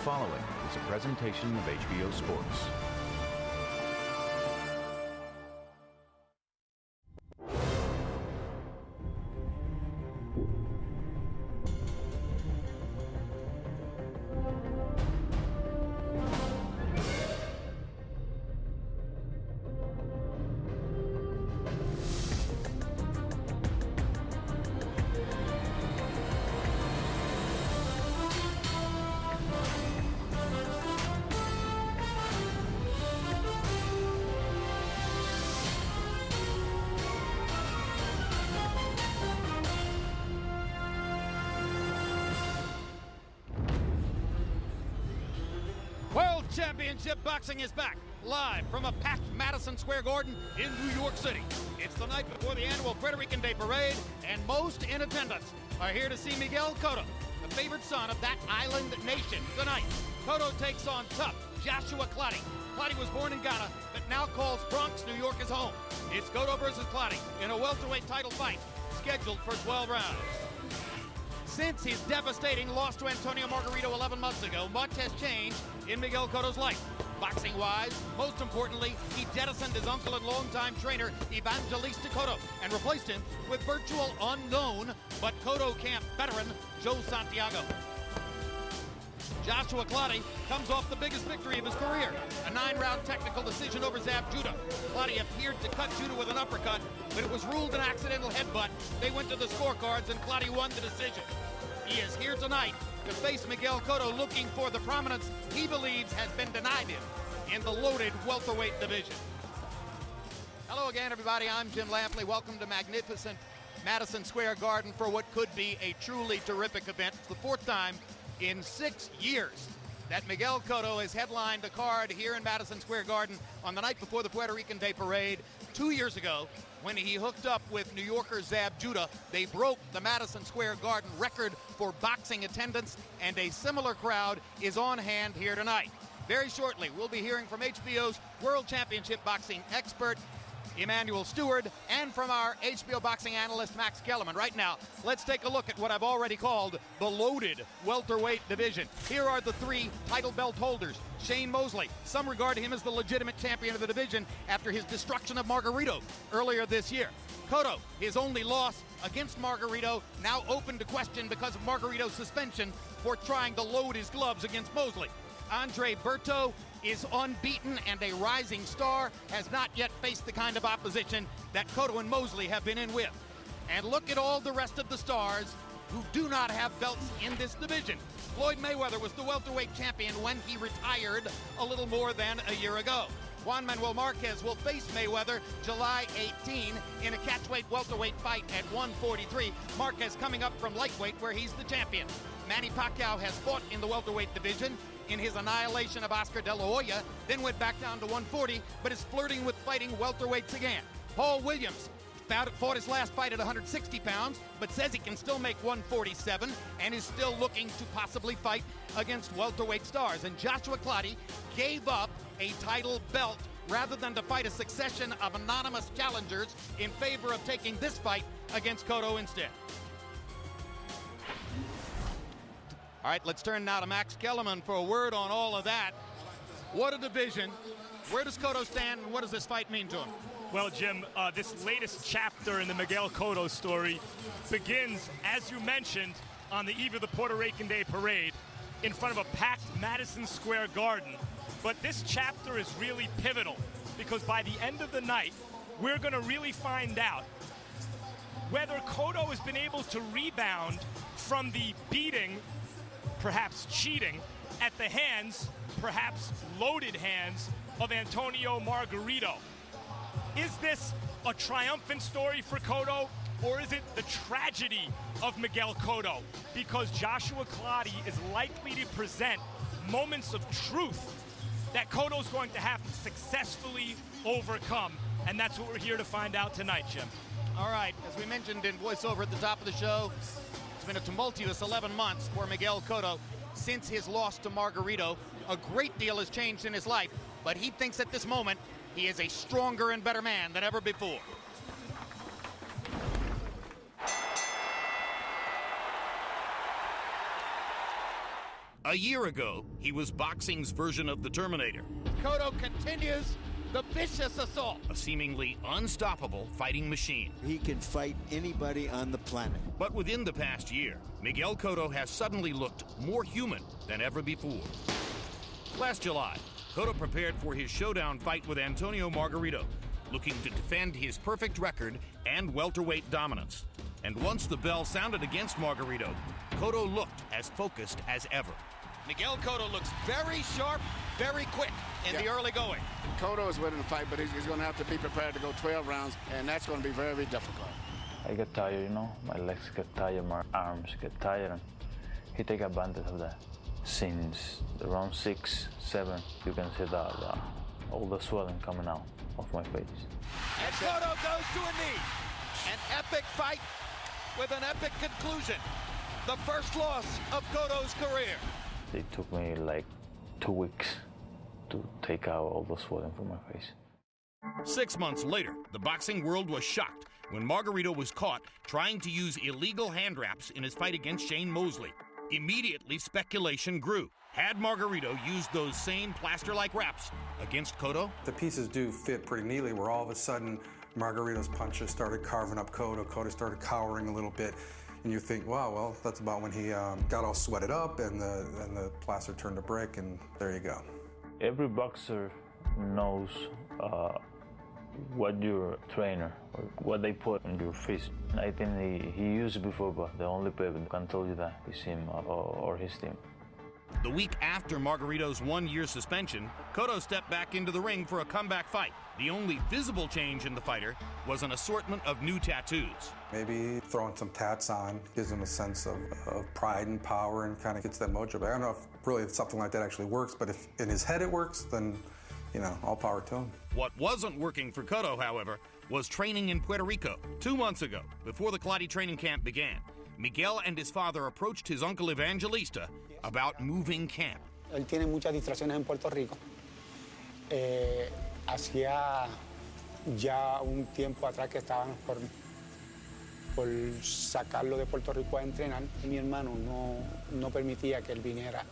following is a presentation of HBO Sports. World Championship Boxing is back, live from a packed Madison Square Garden in New York City. It's the night before the annual Puerto Rican Day Parade, and most in attendance are here to see Miguel Cotto, the favored son of that island nation. Tonight, Cotto takes on tough Joshua Clottey. Clottey was born in Ghana, but now calls Bronx, New York his home. It's Cotto versus Clottey in a welterweight title fight, scheduled for 12 rounds. Since his devastating loss to Antonio Margarito 11 months ago, much has changed in Miguel Cotto's life. Boxing-wise, most importantly, he jettisoned his uncle and longtime trainer, Evangelista Cotto, and replaced him with virtual unknown, but Cotto camp veteran, Joe Santiago. Joshua Clottey comes off the biggest victory of his career, a 9-round technical decision over Zab Judah. Clottey appeared to cut Judah with an uppercut, but it was ruled an accidental headbutt. They went to the scorecards, and Clottey won the decision. He is here tonight to face Miguel Cotto, looking for the prominence he believes has been denied him in the loaded welterweight division. Hello again, everybody. I'm Jim Lampley. Welcome to magnificent Madison Square Garden for what could be a truly terrific event. It's the fourth time in 6 years that Miguel Cotto has headlined a card here in Madison Square Garden on the night before the Puerto Rican Day Parade. 2 years ago, when he hooked up with New Yorker Zab Judah, they broke the Madison Square Garden record for boxing attendance, and a similar crowd is on hand here tonight. Very shortly, we'll be hearing from HBO's World Championship Boxing expert, Emmanuel Stewart, and from our HBO boxing analyst, Max Kellerman. Right now, let's take a look at what I've already called the loaded welterweight division. Here are the three title belt holders. Shane Mosley, some regard him as the legitimate champion of the division after his destruction of Margarito earlier this year. Cotto, his only loss against Margarito, now open to question because of Margarito's suspension for trying to load his gloves against Mosley. Andre Berto is unbeaten and a rising star, has not yet faced the kind of opposition that Cotto and Mosley have been in with. And look at all the rest of the stars who do not have belts in this division. Floyd Mayweather was the welterweight champion when he retired a little more than a year ago. Juan Manuel Marquez will face Mayweather July 18 in a catchweight welterweight fight at 143. Marquez coming up from lightweight where he's the champion. Manny Pacquiao has fought in the welterweight division in his annihilation of Oscar De La Hoya, then went back down to 140, but is flirting with fighting welterweights again. Paul Williams fought his last fight at 160 pounds, but says he can still make 147 and is still looking to possibly fight against welterweight stars. And Joshua Clottey gave up a title belt rather than to fight a succession of anonymous challengers in favor of taking this fight against Cotto instead. All right, let's turn now to Max Kellerman for a word on all of that. What a division. Where does Cotto stand, and what does this fight mean to him? Well, Jim, this latest chapter in the Miguel Cotto story begins, as you mentioned, on the eve of the Puerto Rican Day Parade in front of a packed Madison Square Garden. But this chapter is really pivotal because by the end of the night, we're going to really find out whether Cotto has been able to rebound from the beating, perhaps cheating, at the hands, perhaps loaded hands, of Antonio Margarito. Is this a triumphant story for Cotto, or is it the tragedy of Miguel Cotto? Because Joshua Clottey is likely to present moments of truth that Cotto's going to have to successfully overcome, and that's what we're here to find out tonight, Jim. All right, as we mentioned in voiceover at the top of the show, it's been a tumultuous 11 months for Miguel Cotto since his loss to Margarito. A great deal has changed in his life, but he thinks at this moment he is a stronger and better man than ever before. A year ago, he was boxing's version of the Terminator. Cotto continues the vicious assault. A seemingly unstoppable fighting machine. He can fight anybody on the planet. But within the past year, Miguel Cotto has suddenly looked more human than ever before. Last July, Cotto prepared for his showdown fight with Antonio Margarito, looking to defend his perfect record and welterweight dominance. And once the bell sounded against Margarito, Cotto looked as focused as ever. Miguel Cotto looks very sharp, very quick in the early going. Cotto is winning the fight, but he's going to have to be prepared to go 12 rounds, and that's going to be very, very difficult. I get tired, you know, my legs get tired, my arms get tired, and he take advantage of that. Since around 6, 7, you can see all the swelling coming out of my face. And Cotto goes to a knee. An epic fight with an epic conclusion. The first loss of Cotto's career. It took me like 2 weeks to take out all the swelling from my face. 6 months later, the boxing world was shocked when Margarito was caught trying to use illegal hand wraps in his fight against Shane Mosley. Immediately, speculation grew. Had Margarito used those same plaster-like wraps against Cotto? The pieces do fit pretty neatly, where all of a sudden Margarito's punches started carving up Cotto. Cotto started cowering a little bit. And you think, wow, well, that's about when he got all sweated up and the plaster turned to brick, and there you go. Every boxer knows what your trainer, or what they put on your fist. I think he used it before, but the only person who can tell you that is him or his team. The week after Margarito's 1-year suspension, Cotto stepped back into the ring for a comeback fight. The only visible change in the fighter was an assortment of new tattoos. Maybe throwing some tats on gives him a sense of pride and power and kind of gets that mojo back. I don't know if really something like that actually works, but if in his head it works, then, you know, all power to him. What wasn't working for Cotto, however, was training in Puerto Rico. 2 months ago, before the Clottey training camp began, Miguel and his father approached his uncle Evangelista about moving camp. Él tiene muchas distracciones en Puerto Rico. Hacía ya un tiempo atrás que estábamos por sacarlo de Puerto Rico a entrenar. Mi hermano no permitía que él viniera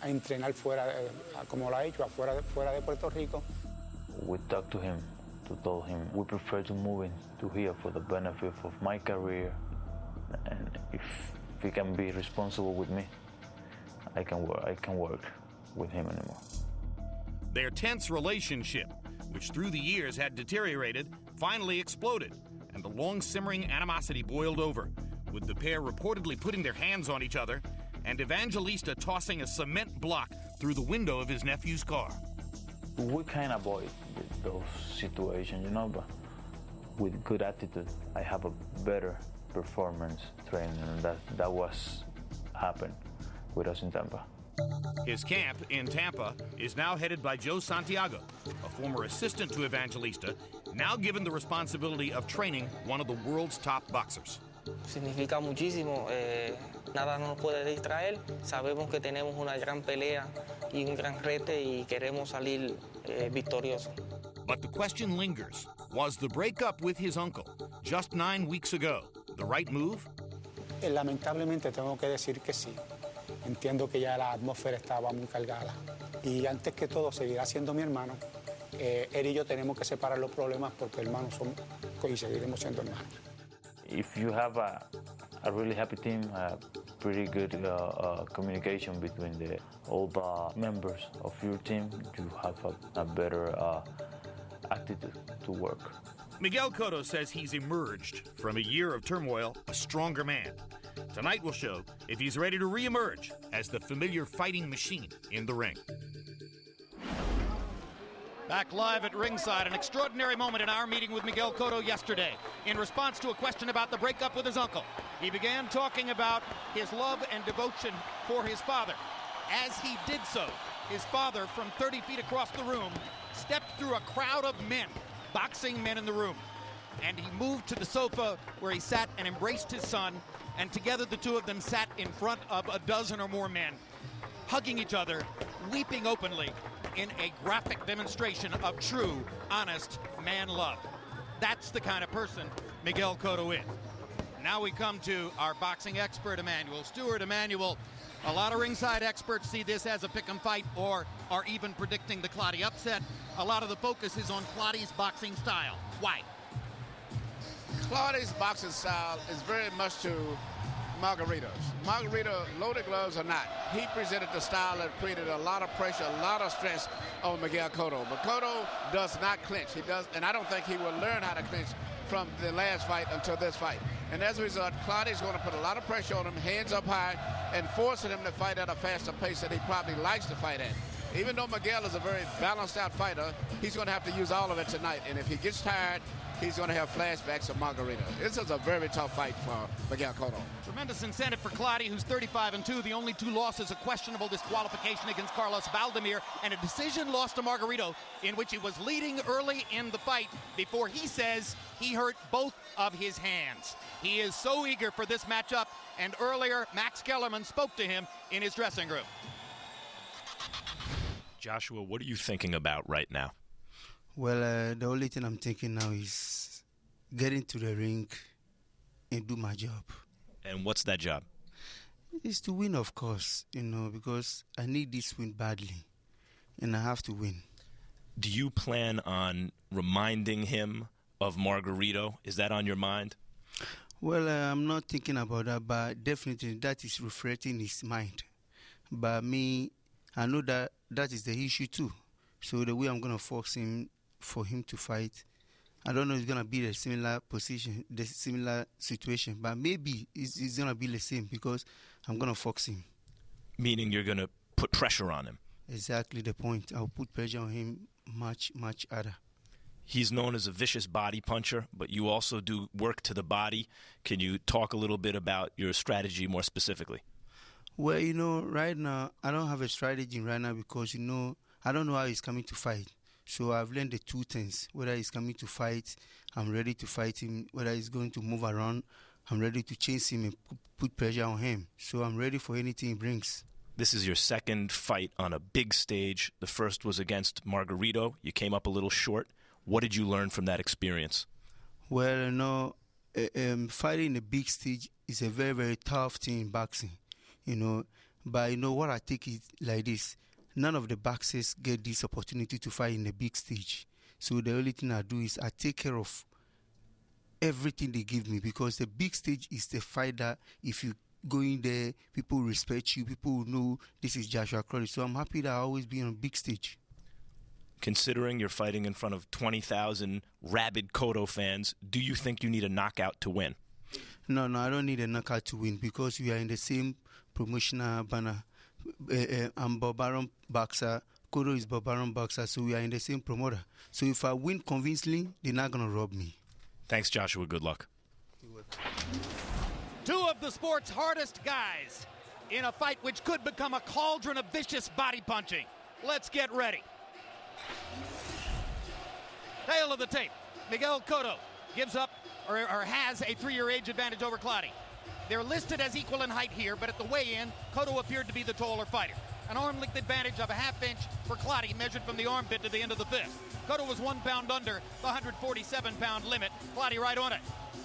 a entrenar fuera, como lo ha hecho, fuera de Puerto Rico. We talked to him, told him we prefer to move in to here for the benefit of my career, and if he can be responsible with me, I can work with him anymore. Their tense relationship, which through the years had deteriorated, finally exploded, and the long-simmering animosity boiled over, with the pair reportedly putting their hands on each other and Evangelista tossing a cement block through the window of his nephew's car. We kind of avoid those situations, you know, but with good attitude, I have a better performance training, and that was happened with us in Tampa. His camp in Tampa is now headed by Joe Santiago, a former assistant to Evangelista, now given the responsibility of training one of the world's top boxers. Significa muchísimo, nada nos puede distraer, sabemos que tenemos una gran pelea y un gran reto y queremos salir victoriosos. But the question lingers, was the breakup with his uncle just 9 weeks ago the right move? Lamentablemente tengo que decir que sí. Entiendo que ya la atmósfera estaba muy cargada. Y antes que todo, seguirá siendo mi hermano. Él y yo tenemos que separar los problemas porque hermanos somos y seguiremos siendo hermanos. If you have a really happy team, a pretty good communication between all the members of your team, you have a better attitude to work. Miguel Cotto says he's emerged from a year of turmoil a stronger man. Tonight will show if he's ready to re-emerge as the familiar fighting machine in the ring. Back live at ringside, an extraordinary moment in our meeting with Miguel Cotto yesterday. In response to a question about the breakup with his uncle, he began talking about his love and devotion for his father. As he did so, his father, from 30 feet across the room, stepped through a crowd of men, boxing men in the room. And he moved to the sofa where he sat and embraced his son, and together the two of them sat in front of a dozen or more men, hugging each other, weeping openly, in a graphic demonstration of true, honest man love. That's the kind of person Miguel Cotto is. Now we come to our boxing expert, Emmanuel Stewart. Emmanuel, A lot of ringside experts see this as a pick-em fight or are even predicting the Clottey upset. A lot of the focus is on Clottey's boxing style. Why? Clottey's boxing style is very much to Margarito's. Margarito, loaded gloves or not, he presented the style that created a lot of pressure, a lot of stress on Miguel Cotto. But Cotto does not clinch. He does, and I don't think he will learn how to clinch from the last fight until this fight. And as a result, Clottey's going to put a lot of pressure on him, hands up high, and forcing him to fight at a faster pace that he probably likes to fight at. Even though Miguel is a very balanced out fighter, he's going to have to use all of it tonight. And if he gets tired, he's going to have flashbacks of Margarito. This is a very tough fight for Miguel Cotto. Tremendous incentive for Clottey, who's 35-2. The only 2 losses, a questionable disqualification against Carlos Valdemir, and a decision loss to Margarito, in which he was leading early in the fight before he says he hurt both of his hands. He is so eager for this matchup, and earlier, Max Kellerman spoke to him in his dressing room. Joshua, what are you thinking about right now? Well, the only thing I'm thinking now is getting to the ring and do my job. And what's that job? It's to win, of course, because I need this win badly, and I have to win. Do you plan on reminding him of Margarito? Is that on your mind? Well, I'm not thinking about that, but definitely that is reflecting his mind. But me, I know that that is the issue too. So the way I'm going to force him for him to fight, I don't know if it's going to be the similar position, the similar situation, but maybe it's going to be the same because I'm going to force him. Meaning you're going to put pressure on him? Exactly the point. I'll put pressure on him much, much harder. He's known as a vicious body puncher, but you also do work to the body. Can you talk a little bit about your strategy more specifically? Well, right now, I don't have a strategy right now because, I don't know how he's coming to fight. So I've learned the 2 things. Whether he's coming to fight, I'm ready to fight him. Whether he's going to move around, I'm ready to chase him and put pressure on him. So I'm ready for anything he brings. This is your second fight on a big stage. The first was against Margarito. You came up a little short. What did you learn from that experience? Well, fighting a big stage is a very, very tough thing in boxing, But what I take it like this. None of the boxers get this opportunity to fight in a big stage. So the only thing I do is I take care of everything they give me because the big stage is the fight that if you go in there, people respect you, people know this is Joshua Clottey. So I'm happy that I always be on a big stage. Considering you're fighting in front of 20,000 rabid Cotto fans, do you think you need a knockout to win? No, I don't need a knockout to win because we are in the same promotional banner. I'm Bob Baron boxer, Cotto is Bob Baron boxer, so we are in the same promoter. So if I win convincingly, they're not going to rob me. Thanks, Joshua. Good luck. 2 of the sport's hardest guys in a fight which could become a cauldron of vicious body punching. Let's get ready. Tail of the tape. Miguel Cotto gives up or has a 3-year age advantage over Clottey. They're listed as equal in height here, but at the weigh-in, Cotto appeared to be the taller fighter. An arm length advantage of a ½ inch for Clottey, measured from the armpit to the end of the fist. Cotto was 1 pound under the 147-pound limit. Clottey right on it.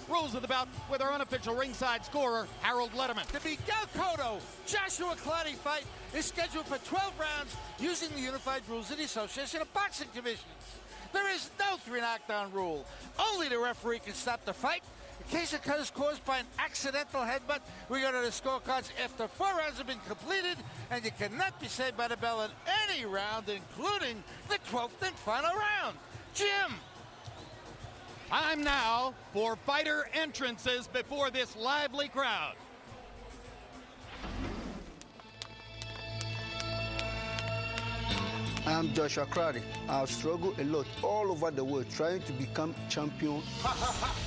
Rules of the bout with our unofficial ringside scorer, Harold Letterman. The Miguel Cotto Joshua Clottey fight is scheduled for 12 rounds using the unified rules of the Association of Boxing Divisions. There is no 3-knockdown rule. Only the referee can stop the fight. In case it is caused by an accidental headbutt, we go to the scorecards after 4 rounds have been completed, and you cannot be saved by the bell in any round, including the 12th and final round. Jim. Time now for fighter entrances before this lively crowd. I'm Joshua Clottey. I've struggled a lot all over the world trying to become champion.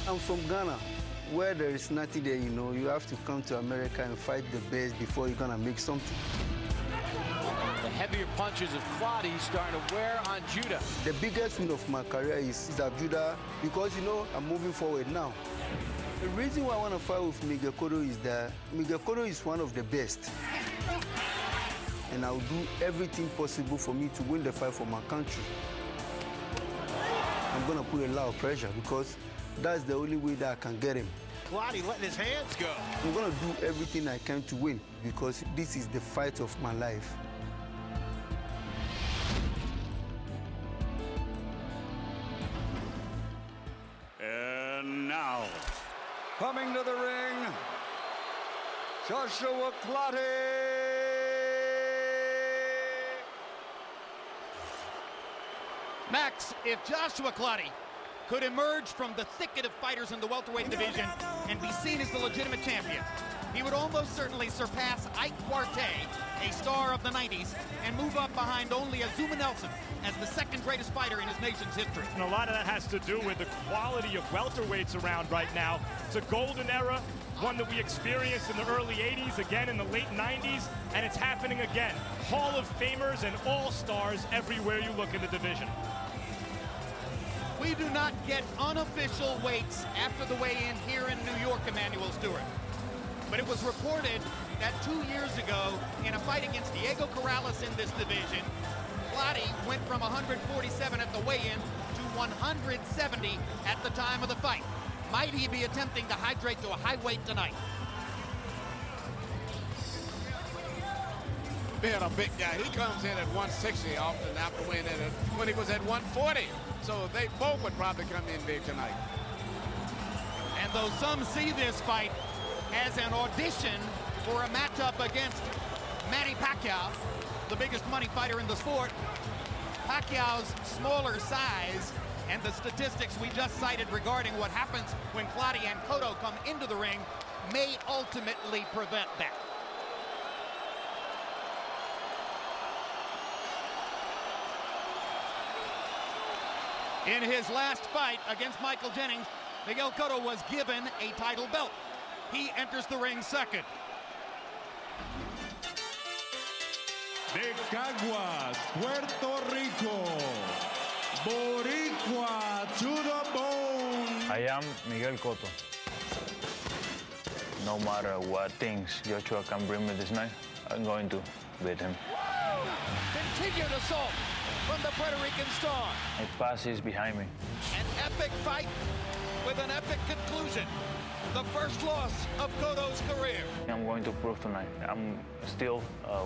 I'm from Ghana, where there is nothing there, You have to come to America and fight the best before you're going to make something. The heavier punches of Clottey starting to wear on Judah. The biggest win of my career is that Judah, because, I'm moving forward now. The reason why I want to fight with Miguel Cotto is that Miguel Cotto is one of the best. And I'll do everything possible for me to win the fight for my country. I'm going to put a lot of pressure because That's the only way that I can get him. Clottey letting his hands go. I'm going to do everything I can to win because this is the fight of my life. And now, coming to the ring, Joshua Clottey. Max, if Joshua Clottey could emerge from the thicket of fighters in the welterweight division and be seen as the legitimate champion, he would almost certainly surpass Ike Quartey, a star of the 90s, and move up behind only Azuma Nelson as the second greatest fighter in his nation's history. And a lot of that has to do with the quality of welterweights around right now. It's a golden era, one that we experienced in the early 80s, again in the late 90s, and it's happening again. Hall of Famers and all-stars everywhere you look in the division. We do not get unofficial weights after the weigh-in here in New York, Emanuel Stewart. But it was reported that 2 years ago, in a fight against Diego Corrales in this division, Clottey went from 147 at the weigh-in to 170 at the time of the fight. Might he be attempting to hydrate to a high weight tonight? Being a big guy, he comes in at 160 often after winning it when he was at 140. So they both would probably come in big tonight. And though some see this fight as an audition for a matchup against Manny Pacquiao, the biggest money fighter in the sport, Pacquiao's smaller size and the statistics we just cited regarding what happens when Clottey and Cotto come into the ring may ultimately prevent that. In his last fight against Michael Jennings, Miguel Cotto was given a title belt. He enters the ring second. De Caguas, Puerto Rico, Boricua to the bone. I am Miguel Cotto. No matter what things Joshua can bring me this night, I'm going to beat him. Continued assault from the Puerto Rican star. My past is behind me. An epic fight with an epic conclusion. The first loss of Cotto's career. I'm going to prove tonight. I'm still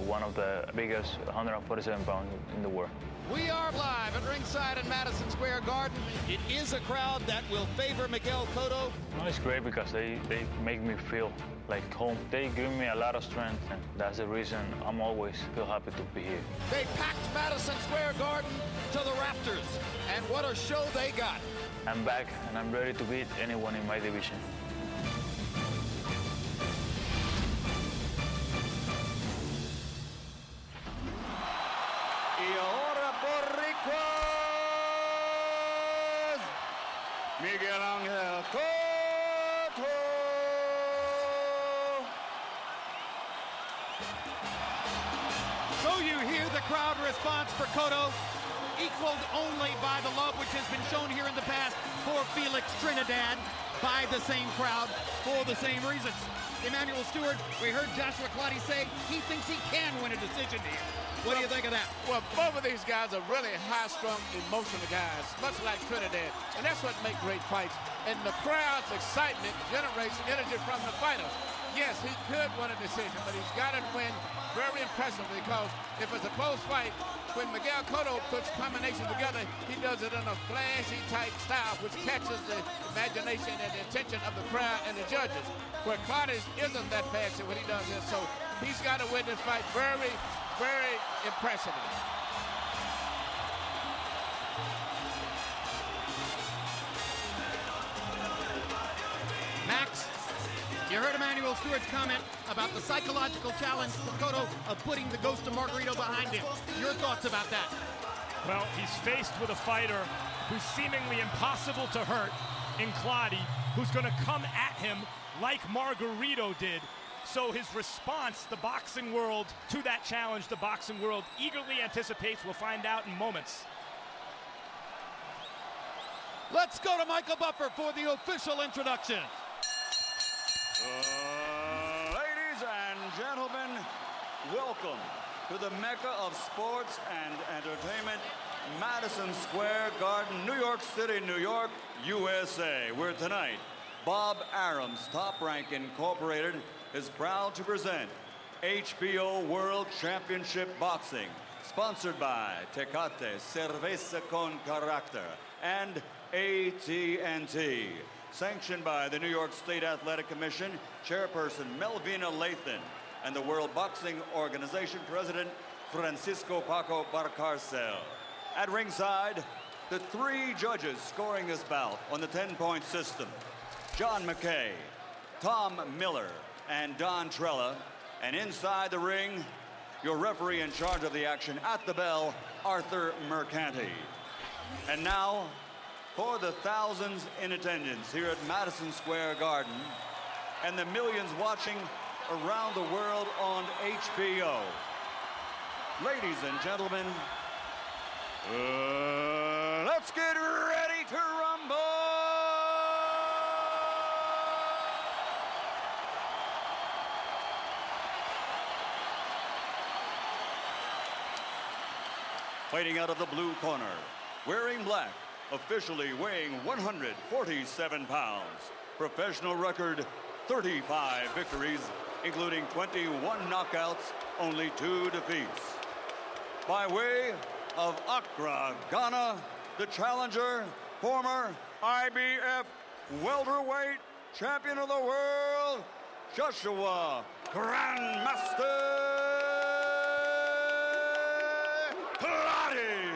one of the biggest 147 pounds in the world. We are live at ringside in Madison Square Garden. It is a crowd that will favor Miguel Cotto. No, it's great because they make me feel like home. They give me a lot of strength, and that's the reason I'm always feel happy to be here. They packed Madison Square Garden to the rafters, and what a show they got. I'm back, and I'm ready to beat anyone in my division. Y ahora Boricua, Miguel Ángel Cotto. So you hear the crowd response for Cotto, equaled only by the love which has been shown here in the past for Felix Trinidad by the same crowd for the same reasons. Emanuel Stewart, we heard Joshua Clottey say he thinks he can win a decision here. What do you think of that? Well, both of these guys are really high-strung, emotional guys, much like Trinidad. And that's what makes great fights. And the crowd's excitement generates energy from the fighters. Yes, he could win a decision, but he's got to win very impressively because if it's a close fight, when Miguel Cotto puts combinations together, he does it in a flashy type style, which catches the imagination and the attention of the crowd and the judges. Where Clottey isn't that flashy when he does this, so he's got to win this fight very, very impressively. Max, you heard Emanuel Stewart's comment about the psychological challenge for Cotto of putting the ghost of Margarito behind him. Your thoughts about that? Well, he's faced with a fighter who's seemingly impossible to hurt in Clottey, who's going to come at him like Margarito did. So his response, the boxing world, to that challenge, the boxing world eagerly anticipates. We'll find out in moments. Let's go to Michael Buffer for the official introduction. Ladies and gentlemen, welcome to the Mecca of sports and entertainment, Madison Square Garden, New York City, New York, USA, where tonight Bob Arum's Top Rank Incorporated is proud to present HBO World Championship Boxing, sponsored by Tecate, Cerveza con Carácter, and AT&T, sanctioned by the New York State Athletic Commission, Chairperson Melvina Lathan, and the World Boxing Organization President Francisco Paco Barcarcel. At ringside, the three judges scoring this bout on the 10-point system: John McKay, Tom Miller, and Don Trella. And inside the ring, your referee in charge of the action at the bell, Arthur Mercanti. And now, for the thousands in attendance here at Madison Square Garden and the millions watching around the world on HBO, ladies and gentlemen, let's get ready to rumble! Fighting out of the blue corner, wearing black, officially weighing 147 pounds, professional record 35 victories, including 21 knockouts, only 2 defeats. By way of Accra, Ghana, the challenger, former IBF welterweight champion of the world, Joshua Grandmaster Clottey.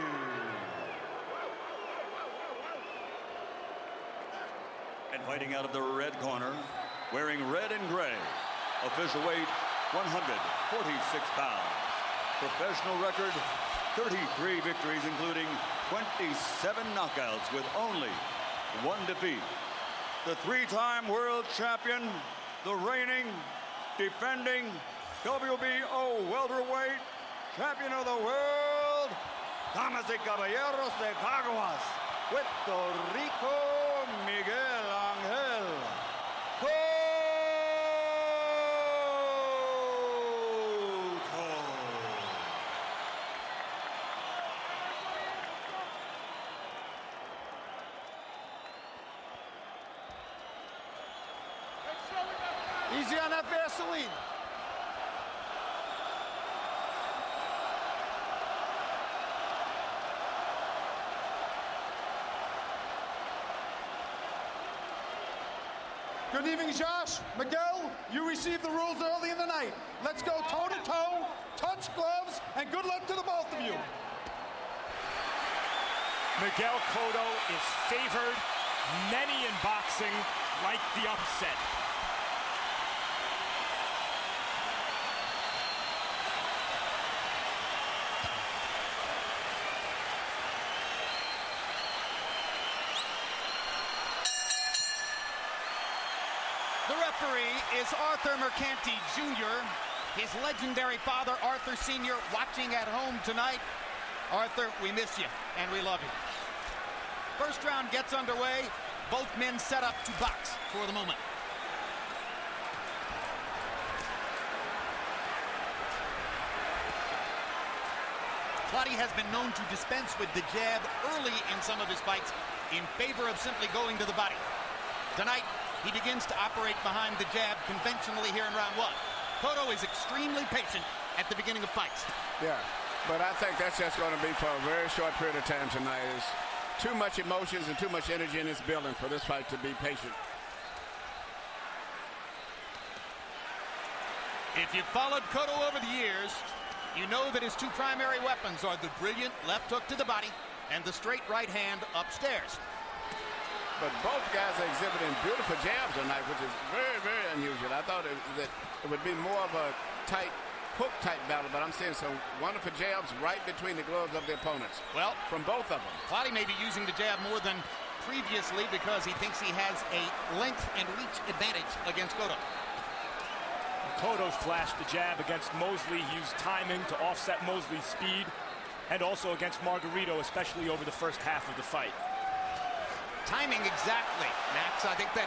And fighting out of the red corner, wearing red and gray, official weight 146 pounds, professional record 33 victories, including 27 knockouts with only 1 defeat. The 3-time world champion, the reigning, defending WBO welterweight champion of the world, Damas y Caballeros de Caguas, Puerto Rico, Miguel Angel Cotto. Easy on that Vaseline. Good evening, Josh. Miguel, you received the rules early in the night. Let's go toe-to-toe, touch gloves, and good luck to the both of you. Miguel Cotto is favored. Many in boxing like the upset. The referee is Arthur Mercanti Jr., his legendary father, Arthur Sr., watching at home tonight. Arthur, we miss you, and we love you. First round gets underway. Both men set up to box for the moment. Clottey has been known to dispense with the jab early in some of his fights in favor of simply going to the body. Tonight, he begins to operate behind the jab conventionally here in round 1. Cotto is extremely patient at the beginning of fights. Yeah, but I think that's just going to be for a very short period of time tonight. There's too much emotions and too much energy in this building for this fight to be patient. If you've followed Cotto over the years, you know that his 2 primary weapons are the brilliant left hook to the body and the straight right hand upstairs. But both guys are exhibiting beautiful jabs tonight, which is very, very unusual. I thought that it would be more of a tight hook-type battle, but I'm seeing some wonderful jabs right between the gloves of the opponents. Well, from both of them. Clottey may be using the jab more than previously because he thinks he has a length and reach advantage against Cotto. Cotto flashed the jab against Mosley. He used timing to offset Mosley's speed, and also against Margarito, especially over the first half of the fight. Timing exactly, Max. I think that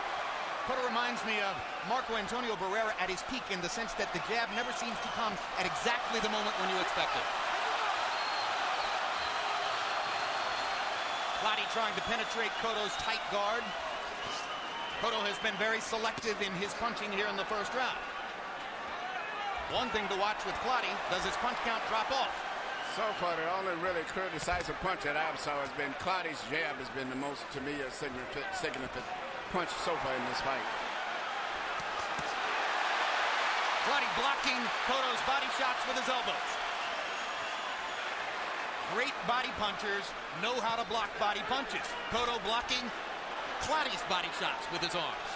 Cotto reminds me of Marco Antonio Barrera at his peak in the sense that the jab never seems to come at exactly the moment when you expect it. trying to penetrate Cotto's tight guard. Cotto has been very selective in his punching here in the first round. One thing to watch with Clottey, does his punch count drop off? So far, the only really clear decisive punch that I've saw has been Clottey's jab has been the most, to me, a significant punch so far in this fight. Clottey blocking Cotto's body shots with his elbows. Great body punchers know how to block body punches. Cotto blocking Clottey's body shots with his arms.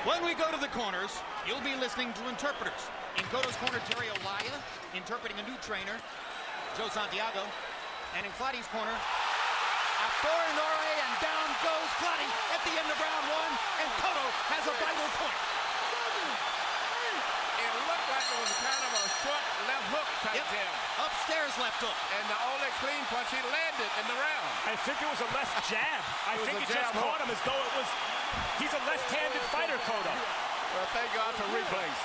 When we go to the corners, you'll be listening to interpreters. In Cotto's corner, Terry Olaya, interpreting a new trainer, Joe Santiago. And in Clottey's corner, Aforinore, and down goes Clottey at the end of round one, and Cotto has a vital point. It looked like it was kind of a short left hook type jab. Upstairs left hook. And the only clean punch he landed in the round. I think it was a left jab. I think it just caught him as though it was... He's a left-handed fighter, Cotto. Well, thank God for replays.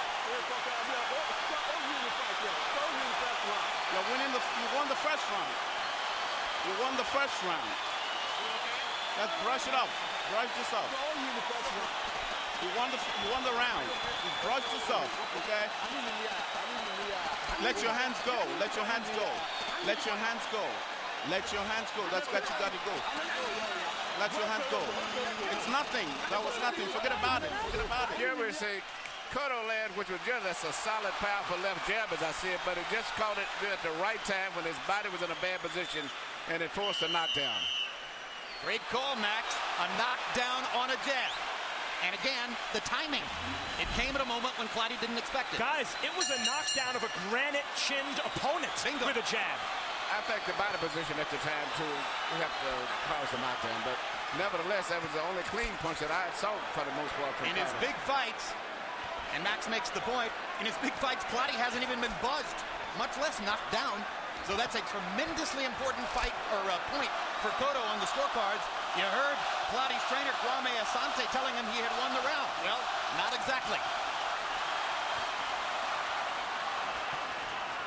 You won the first round. You won the first round. Let's brush it off. Brush this off. You won the round. Just brush this off, okay? Let your hands go. Let your hands go. Let your hands go. Let your hands go. That's what you got to go. Let your hands go. It's nothing. That was nothing. Forget about it. Forget about it. Here we see Cotto land, which was just that's a solid, powerful left jab, as I see it, but it just caught it at the right time when his body was in a bad position, and it forced a knockdown. Great call, Max. A knockdown on a jab. And again, the timing. It came at a moment when Clottey didn't expect it. Guys, it was a knockdown of a granite-chinned opponent with a jab. I think the body position at the time, too, we have to cause the knockdown. But nevertheless, that was the only clean punch that I saw for the most part. In his big fights, and Max makes the point, in his big fights, Clottey hasn't even been buzzed, much less knocked down. So that's a tremendously important fight, or point, for Cotto on the scorecards. You heard Clottey's trainer, Kwame Asante, telling him he had won the round. Well, not exactly.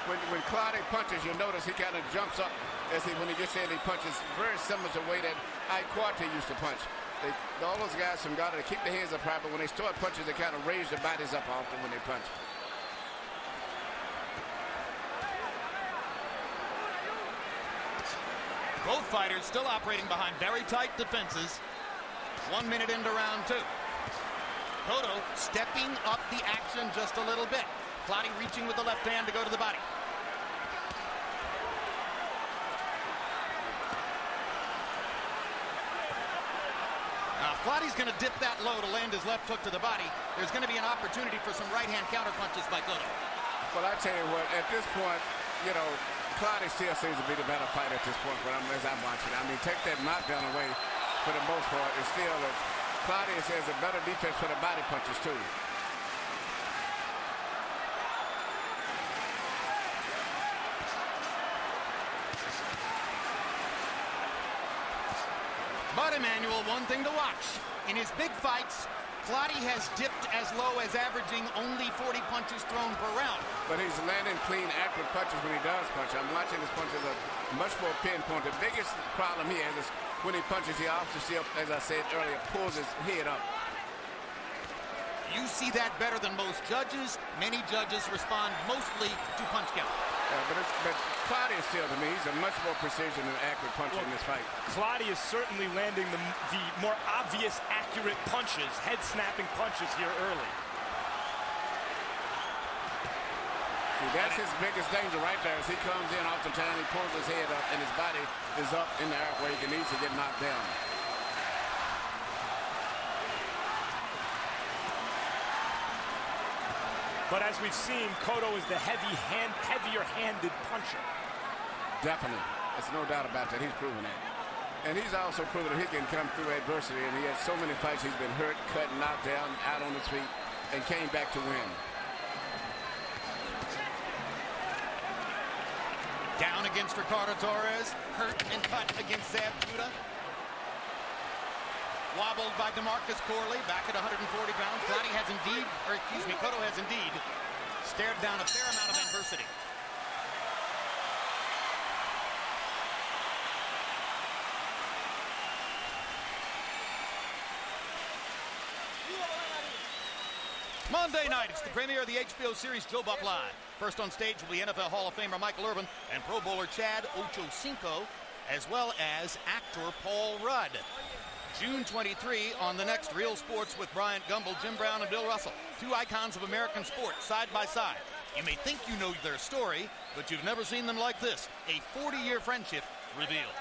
When Clottey punches, you'll notice he kind of jumps up when he gets in. He punches very similar to the way that Cotto used to punch. All those guys from Ghana, they keep their hands up high, but when they start punches, they kind of raise their bodies up often when they punch. Both fighters still operating behind very tight defenses. 1 minute into round two. Cotto stepping up the action just a little bit. Clottey reaching with the left hand to go to the body. Now, Clottey's going to dip that low to land his left hook to the body. There's going to be an opportunity for some right-hand counter punches by Cotto. Well, I tell you what, at this point, you know, Clottey still seems to be the better fighter at this point, but as I'm watching, I mean, take that knockdown away for the most part. It's still, Clottey has a better defense for the body punches, too. But, Emmanuel, one thing to watch. In his big fights, Clottey has dipped as low as averaging only 40 punches thrown per round. But he's landing clean, accurate punches when he does punch. I'm watching his punches are much more pinpoint. The biggest problem he has is when he punches, he obviously, as I said earlier, pulls his head up. You see that better than most judges. Many judges respond mostly to punch count. Yeah, but Clottey is still, to me, he's a much more precision and accurate puncher in this fight. Clottey is certainly landing the more obvious, accurate punches, head-snapping punches here early. See, that's his biggest danger right there. As he comes in off the time, he pulls his head up, and his body is up in the air where he can easily get knocked down. But as we've seen, Cotto is the heavier-handed puncher. Definitely. There's no doubt about that. He's proven that. And he's also proven that he can come through adversity, and he had so many fights he's been hurt, cut, knocked down, out on his feet, and came back to win. Down against Ricardo Torres, hurt and cut against Zab Judah. Wobbled by DeMarcus Corley, back at 140 pounds. Clottey has indeed, or excuse me, Cotto has indeed stared down a fair amount of adversity. Monday night, it's the premiere of the HBO series Joe Buck Live. First on stage will be NFL Hall of Famer Michael Irvin and Pro Bowler Chad Ochocinco, as well as actor Paul Rudd. June 23 on the next Real Sports with Bryant Gumbel, Jim Brown, and Bill Russell. Two icons of American sports side by side. You may think you know their story, but you've never seen them like this. A 40-year friendship revealed.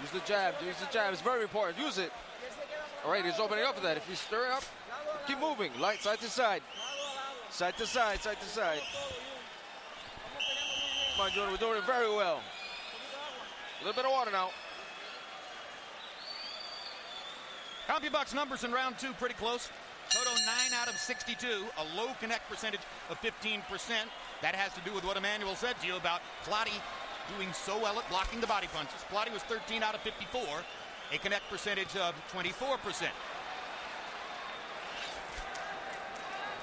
Use the jab. Use the jab. It's very important. Use it. All right, he's opening up for that. If you stir it up, keep moving. Light side to side. Side to side, side to side. Come on, Jordan. We're doing it very well. A little bit of water now. CompuBox numbers in round two pretty close. Cotto 9 out of 62, a low connect percentage of 15%. That has to do with what Emmanuel said to you about Clottey doing so well at blocking the body punches. Clottey was 13 out of 54, a connect percentage of 24%.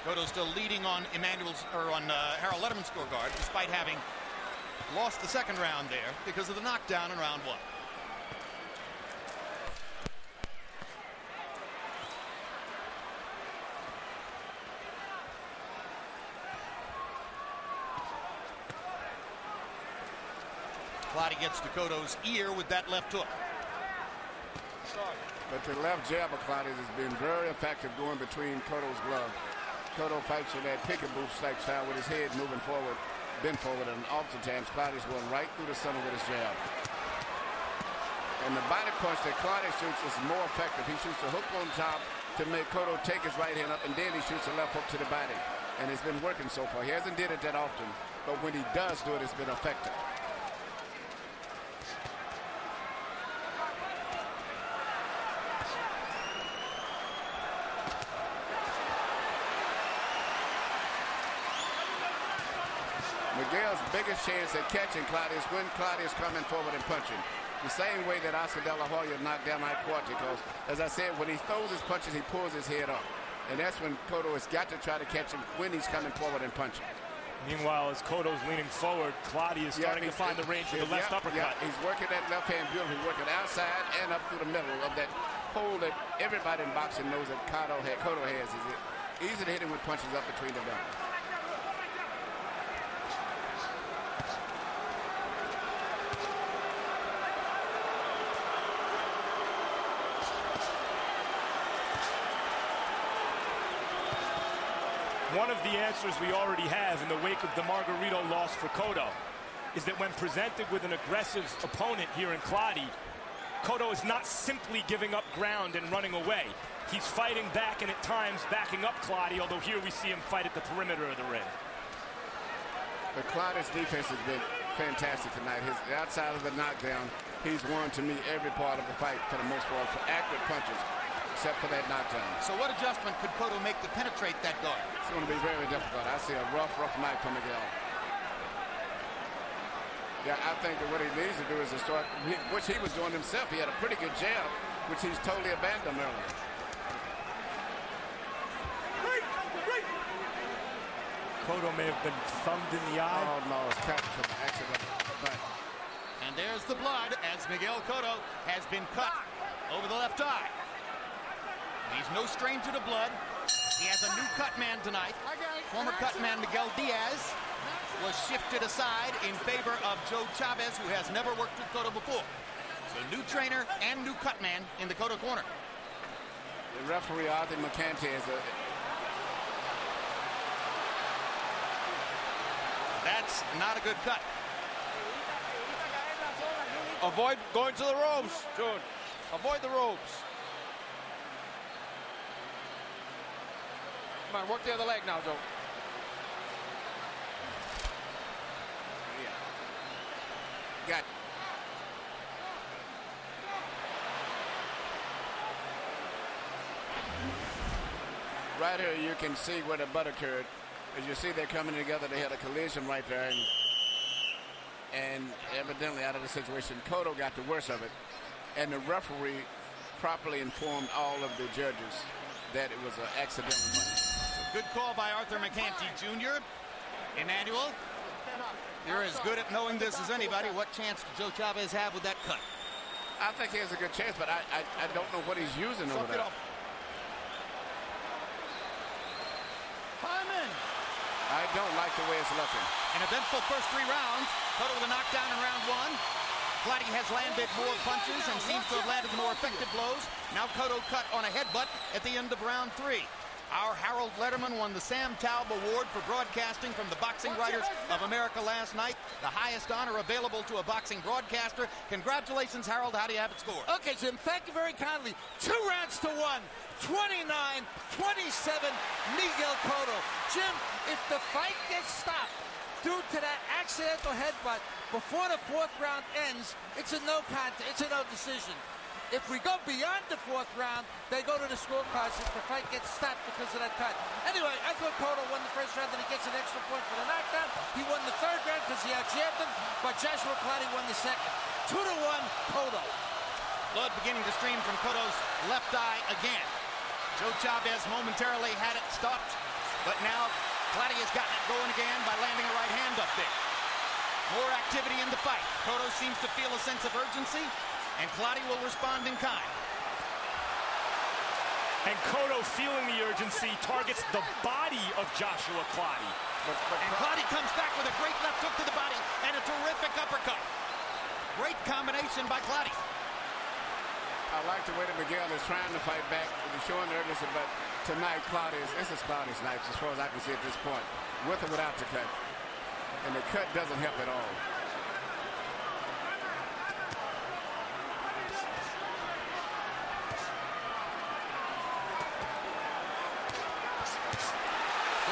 Cotto still leading on Harold Letterman's scorecard, despite having lost the second round there because of the knockdown in round one. Clottey gets to Cotto's ear with that left hook. But the left jab of Clottey's has been very effective going between Cotto's glove. Cotto fights in that pick-and-boost type style with his head moving forward, bend forward, and oftentimes Clottey's going right through the center with his jab. And the body punch that Clottey shoots is more effective. He shoots a hook on top to make Cotto take his right hand up, and then he shoots a left hook to the body. And it's been working so far. He hasn't did it that often, but when he does do it, it's been effective. Miguel's biggest chance at catching Clottey is when Clottey is coming forward and punching. The same way that Oscar De La Hoya knocked down Mike Cotto, because, as I said, when he throws his punches, he pulls his head up. And that's when Cotto has got to try to catch him when he's coming forward and punching. Meanwhile, as Cotto's leaning forward, Clottey is starting to find the range with the left uppercut. Yeah, he's working that left hand beautifully. He's working outside and up through the middle of that hole that everybody in boxing knows that Cotto has. Is it easy to hit him with punches up between the belly. One of the answers we already have in the wake of the Margarito loss for Cotto is that when presented with an aggressive opponent here in Clottey, Cotto is not simply giving up ground and running away. He's fighting back and at times backing up Clottey, although here we see him fight at the perimeter of the ring. But Clottey's defense has been fantastic tonight. His outside of the knockdown, he's won to me every part of the fight for the most part, for accurate punches, except for that knockdown. So what adjustment could Cotto make to penetrate that guard? It's going to be very difficult. I see a rough night for Miguel. Yeah, I think that what he needs to do is to start, which he was doing himself. He had a pretty good jab, which he's totally abandoned earlier. Cotto may have been thumbed in the eye. Oh, no, it's cut from accident. But. And there's the blood as Miguel Cotto has been cut over the left eye. He's no stranger to blood. He has a new cut man tonight. Former cut man Miguel Diaz was shifted aside in favor of Joe Chavez, who has never worked with Cotto before. So new trainer and new cut man in the Cotto corner. The referee, Arthur McCanty, is a... That's not a good cut. Avoid going to the ropes, Jordan. Avoid the ropes. Come on, work the other leg now, Joe. Yeah. got right here. You can see where the butt occurred. As you see, they're coming together. They had a collision right there, and evidently out of the situation, Cotto got the worst of it, and the referee properly informed all of the judges that it was an accidental punch. Good call by Arthur McCanty Jr. Emmanuel, you're as good at knowing this as anybody. What chance did Joe Chavez have with that cut? I think he has a good chance, but I don't know what he's using over there. Hyman. I don't like the way it's looking. An eventful first 3 rounds. Cotto with a knockdown in round 1. Clottey has landed more punches and seems to have landed the more effective blows. Now Cotto cut on a headbutt at the end of round 3. Our Harold Letterman won the Sam Taub Award for broadcasting from the Boxing Writers of America last night, the highest honor available to a boxing broadcaster. Congratulations, Harold. How do you have it scored? Okay, Jim, thank you very kindly. 2 rounds to 1. 29-27, Miguel Cotto. Jim, if the fight gets stopped due to that accidental headbutt before the 4th round ends, it's a no contest. It's a no decision. If we go beyond the 4th round, they go to the scorecards if the fight gets stopped because of that cut. Anyway, I thought Cotto won the 1st round and he gets an extra point for the knockdown. He won the 3rd round because he outjabbed him, but Joshua Clottey won the 2nd. 2-1, Cotto. Blood beginning to stream from Cotto's left eye again. Joe Chavez momentarily had it stopped, but now Clottey has gotten it going again by landing a right hand up there. More activity in the fight. Cotto seems to feel a sense of urgency, and Clottey will respond in kind. And Cotto, feeling the urgency, targets the body of Joshua Clottey. And Clottey comes back with a great left hook to the body and a terrific uppercut. Great combination by Clottey. I like the way that Miguel is trying to fight back. He's showing the urgency, but tonight, this is Clottey's night, as far as I can see at this point, with or without the cut. And the cut doesn't help at all.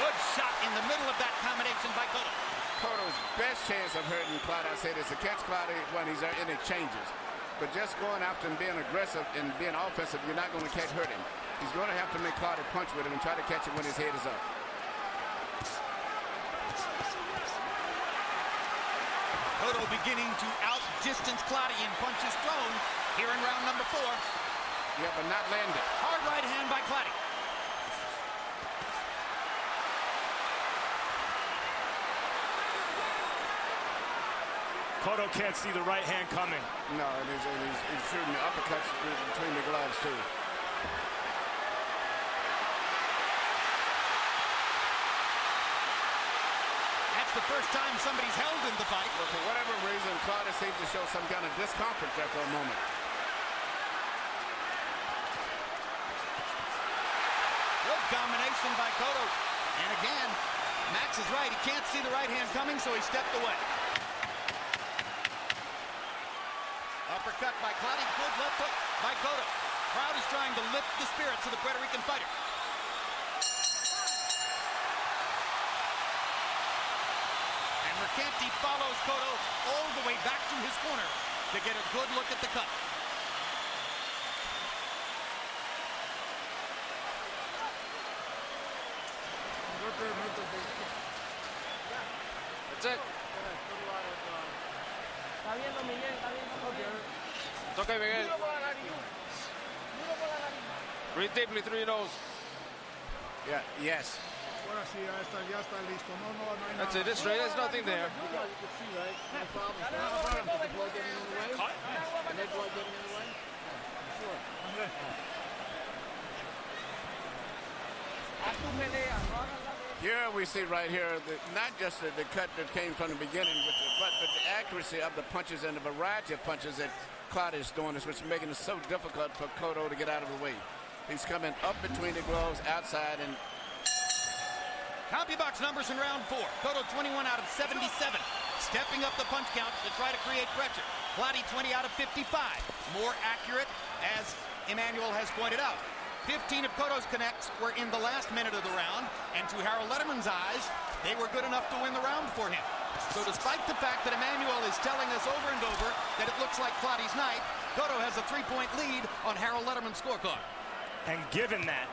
Good shot in the middle of that combination by Cotto. Cotto's best chance of hurting Clottey, I said, is to catch Clottey when he's in exchanges. But just going after him, being aggressive and being offensive, you're not going to hurt him. He's going to have to make Clottey punch with him and try to catch him when his head is up. Cotto beginning to outdistance Clottey in punches thrown here in round number 4. Yeah, but not landed. Hard right hand by Clottey. Cotto can't see the right hand coming. No, and he's shooting the uppercuts between the gloves, too. That's the first time somebody's held in the fight. Well, for whatever reason, Clottey seems to show some kind of discomfort there for a moment. Good combination by Cotto. And again, Max is right. He can't see the right hand coming, so he stepped away. Uppercut by Clottey, good left hook by Cotto. Crowd is trying to lift the spirits of the Puerto Rican fighter. And Mercanti follows Cotto all the way back to his corner to get a good look at the cut. That's it. It's okay, Miguel. Breathe deeply through your nose. Yeah, yes. That's it, it's straight, there's nothing there. Here we see right here, not just the cut that came from the beginning, but the accuracy of the punches and the variety of punches that Clottey is doing, which is making it so difficult for Cotto to get out of the way. He's coming up between the gloves, outside, and CompuBox numbers in round 4. Cotto 21 out of 77. Stepping up the punch count to try to create pressure. Clottey 20 out of 55. More accurate, as Emmanuel has pointed out. 15 of Cotto's connects were in the last minute of the round, and to Harold Letterman's eyes, they were good enough to win the round for him. So despite the fact that Emmanuel is telling us over and over that it looks like Clottey's night, Cotto has a 3-point lead on Harold Letterman's scorecard. And given that,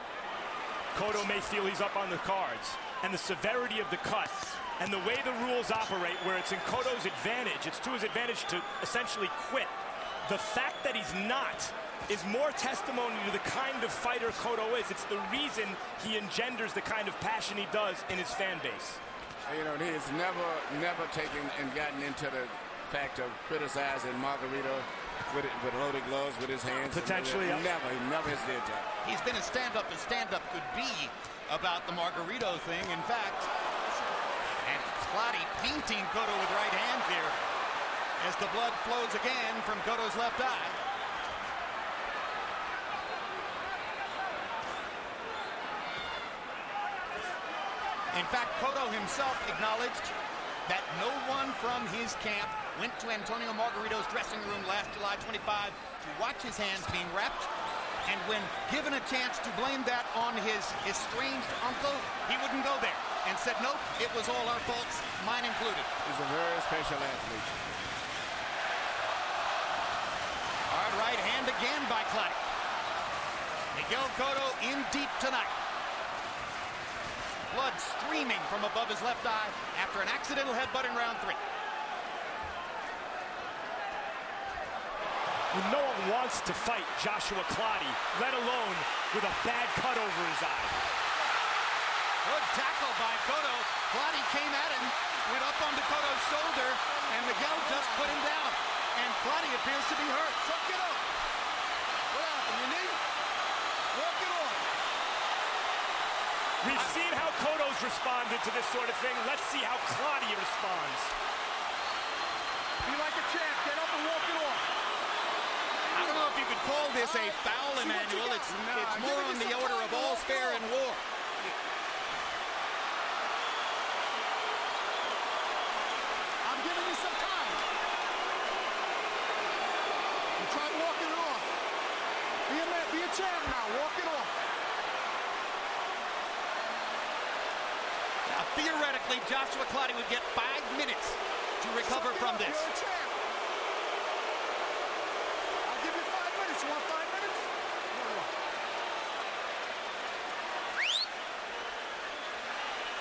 Cotto may feel he's up on the cards, and the severity of the cut, and the way the rules operate, where it's in Cotto's advantage, it's to his advantage to essentially quit. The fact that he's not is more testimony to the kind of fighter Cotto is. It's the reason he engenders the kind of passion he does in his fan base. You know, he has never taken and gotten into the fact of criticizing Margarito with loaded gloves with his hands. Potentially, he never has did that. He's been as stand-up could be about the Margarito thing. In fact, and Clottey painting Cotto with right hands here as the blood flows again from Cotto's left eye. In fact, Cotto himself acknowledged that no one from his camp went to Antonio Margarito's dressing room last July 25 to watch his hands being wrapped. And when given a chance to blame that on his estranged uncle, he wouldn't go there and said, nope, it was all our faults, mine included. He's a very special athlete. Hard right hand again by Clottey. Miguel Cotto in deep tonight. Blood streaming from above his left eye after an accidental headbutt in round 3. No one wants to fight Joshua Clottey, let alone with a bad cut over his eye. Good tackle by Cotto. Clottey came at him, went up onto Cotto's shoulder, and Miguel just put him down. And Clottey appears to be hurt. Chuck it up. What happened, your knee? Walk it off. We've seen how Cotto's responded to this sort of thing. Let's see how Clottey responds. Be like a champ. Get up and walk it off. I don't know if you could call this a foul, Emmanuel. It's more on the order of all's fair in war. I'm giving you some time. You try walking it off. Be a champ now. Walk it off. Now, theoretically, Joshua Clottey would get 5 minutes to recover from this. You're a champ. I'll give you 5 minutes. You want 5 minutes?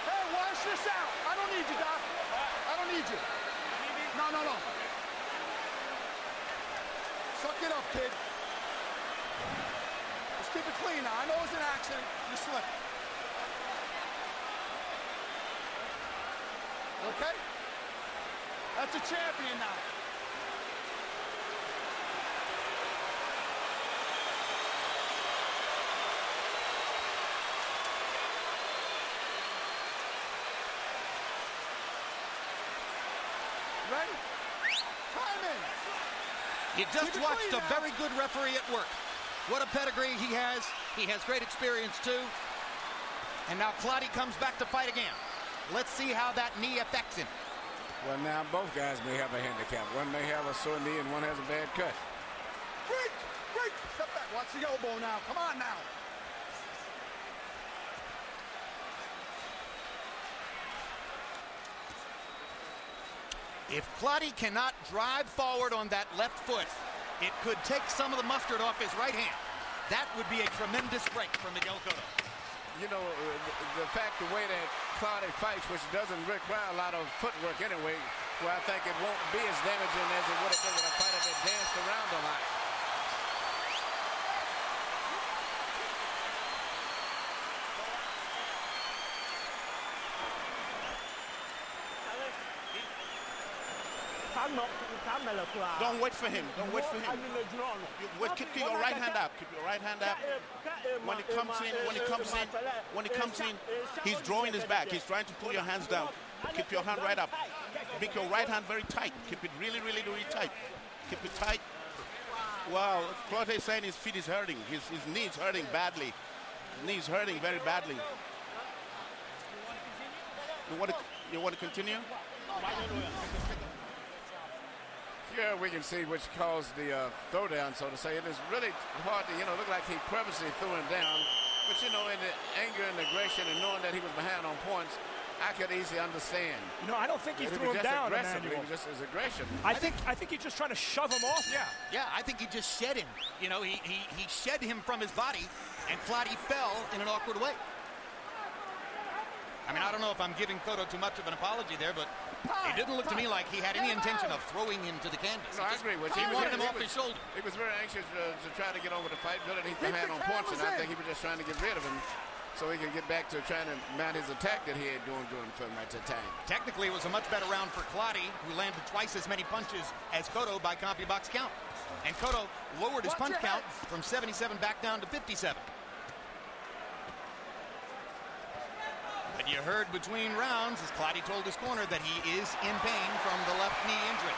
Hey, wash this out. I don't need you, Doc. I don't need you. No. Suck it up, kid. Let's keep it clean now. I know it's an accident. You slipped. Okay? That's a champion now. Ready? Timing! You just watched a very good referee at work. What a pedigree he has. He has great experience too. And now Clottey comes back to fight again. Let's see how that knee affects him. Well, now both guys may have a handicap. One may have a sore knee and one has a bad cut. Break! Step back. Watch the elbow now. Come on now. If Clottey cannot drive forward on that left foot, it could take some of the mustard off his right hand. That would be a tremendous break for Miguel Cotto. You know, the way that Clottey fights, which doesn't require a lot of footwork anyway, well, I think it won't be as damaging as it would have been with a fighter that danced around a lot. Don't wait for him. Don't wait for him. Keep your right hand up. Keep your right hand up. When he comes in, he's drawing his back. He's trying to pull your hands down. Keep your hand right up. Make your right hand very tight. Keep it really, really, really tight. Keep it tight. Wow, Clottey is saying his feet is hurting. His knee is hurting badly. His knee is hurting very badly. You want to continue? Here we can see which caused the throwdown, so to say. It is really hard to, look like he purposely threw him down. But, in the anger and aggression and knowing that he was behind on points, I could easily understand. You know, I don't think he threw him just down, aggressive. Emmanuel. He was just his aggression. I think he's just trying to shove him off. Yeah, I think he just shed him. You know, he shed him from his body, and Clottey fell in an awkward way. I mean, I don't know if I'm giving Cotto too much of an apology there, but it didn't look to me like he had any intention of throwing him to the canvas. No, I agree with you. He wanted him off his shoulder. He was very anxious to try to get over the fight, build he had on points, and I think he was just trying to get rid of him so he could get back to trying to mount his attack that he had doing for much of the time. Technically, it was a much better round for Clottey, who landed twice as many punches as Cotto by CompuBox count. And Cotto lowered his punch count from 77 back down to 57. But you heard between rounds, as Clottey told his corner, that he is in pain from the left knee injury.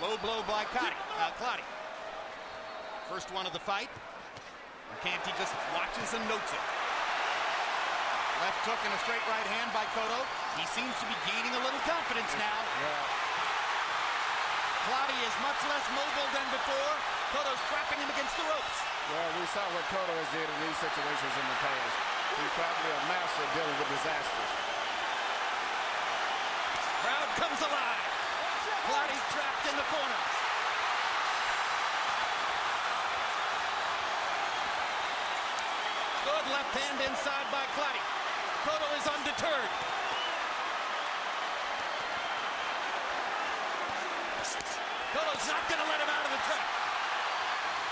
Low blow by Clottey. First one of the fight. Canty just watches and notes it. Left hook and a straight right hand by Cotto. He seems to be gaining a little confidence now. Clottey is much less mobile than before. Cotto's trapping him against the ropes. Well, we saw what Cotto has did in these situations in the past. He's probably a master dealing with disasters. Crowd comes alive. Clottey's trapped in the corner. Good left hand inside by Clottey. Cotto is undeterred. Cotto's not going to let him out of the trap.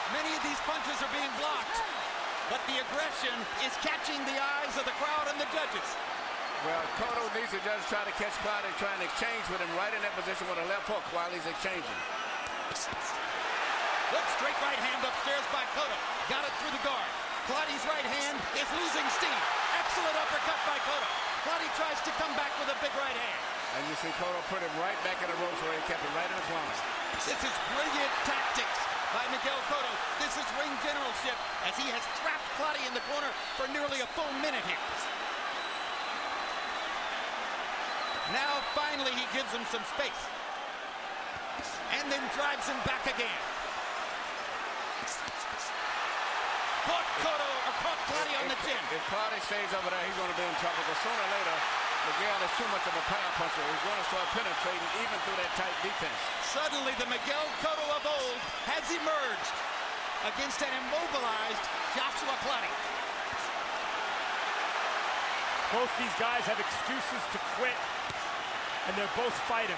Many of these punches are being blocked, but the aggression is catching the eyes of the crowd and the judges. Well, Cotto needs to just try to catch Clottey, trying to exchange with him right in that position with a left hook while he's exchanging. Good straight right hand upstairs by Cotto. Got it through the guard. Clottey's right hand is losing steam. Excellent uppercut by Cotto. Clottey tries to come back with a big right hand. And you see Cotto put him right back in the ropes where he kept him right in the corner. This is brilliant tactics by Miguel Cotto. This is ring generalship as he has trapped Clottey in the corner for nearly a full minute here. Now finally he gives him some space. And then drives him back again. Caught Clottey on the chin. If Clottey stays over there, he's going to be in trouble. But sooner or later, Miguel is too much of a power puncher. He's going to start penetrating even through that tight defense. Suddenly, the Miguel Cotto of old has emerged against an immobilized Joshua Clottey. Both these guys have excuses to quit, and they're both fighting.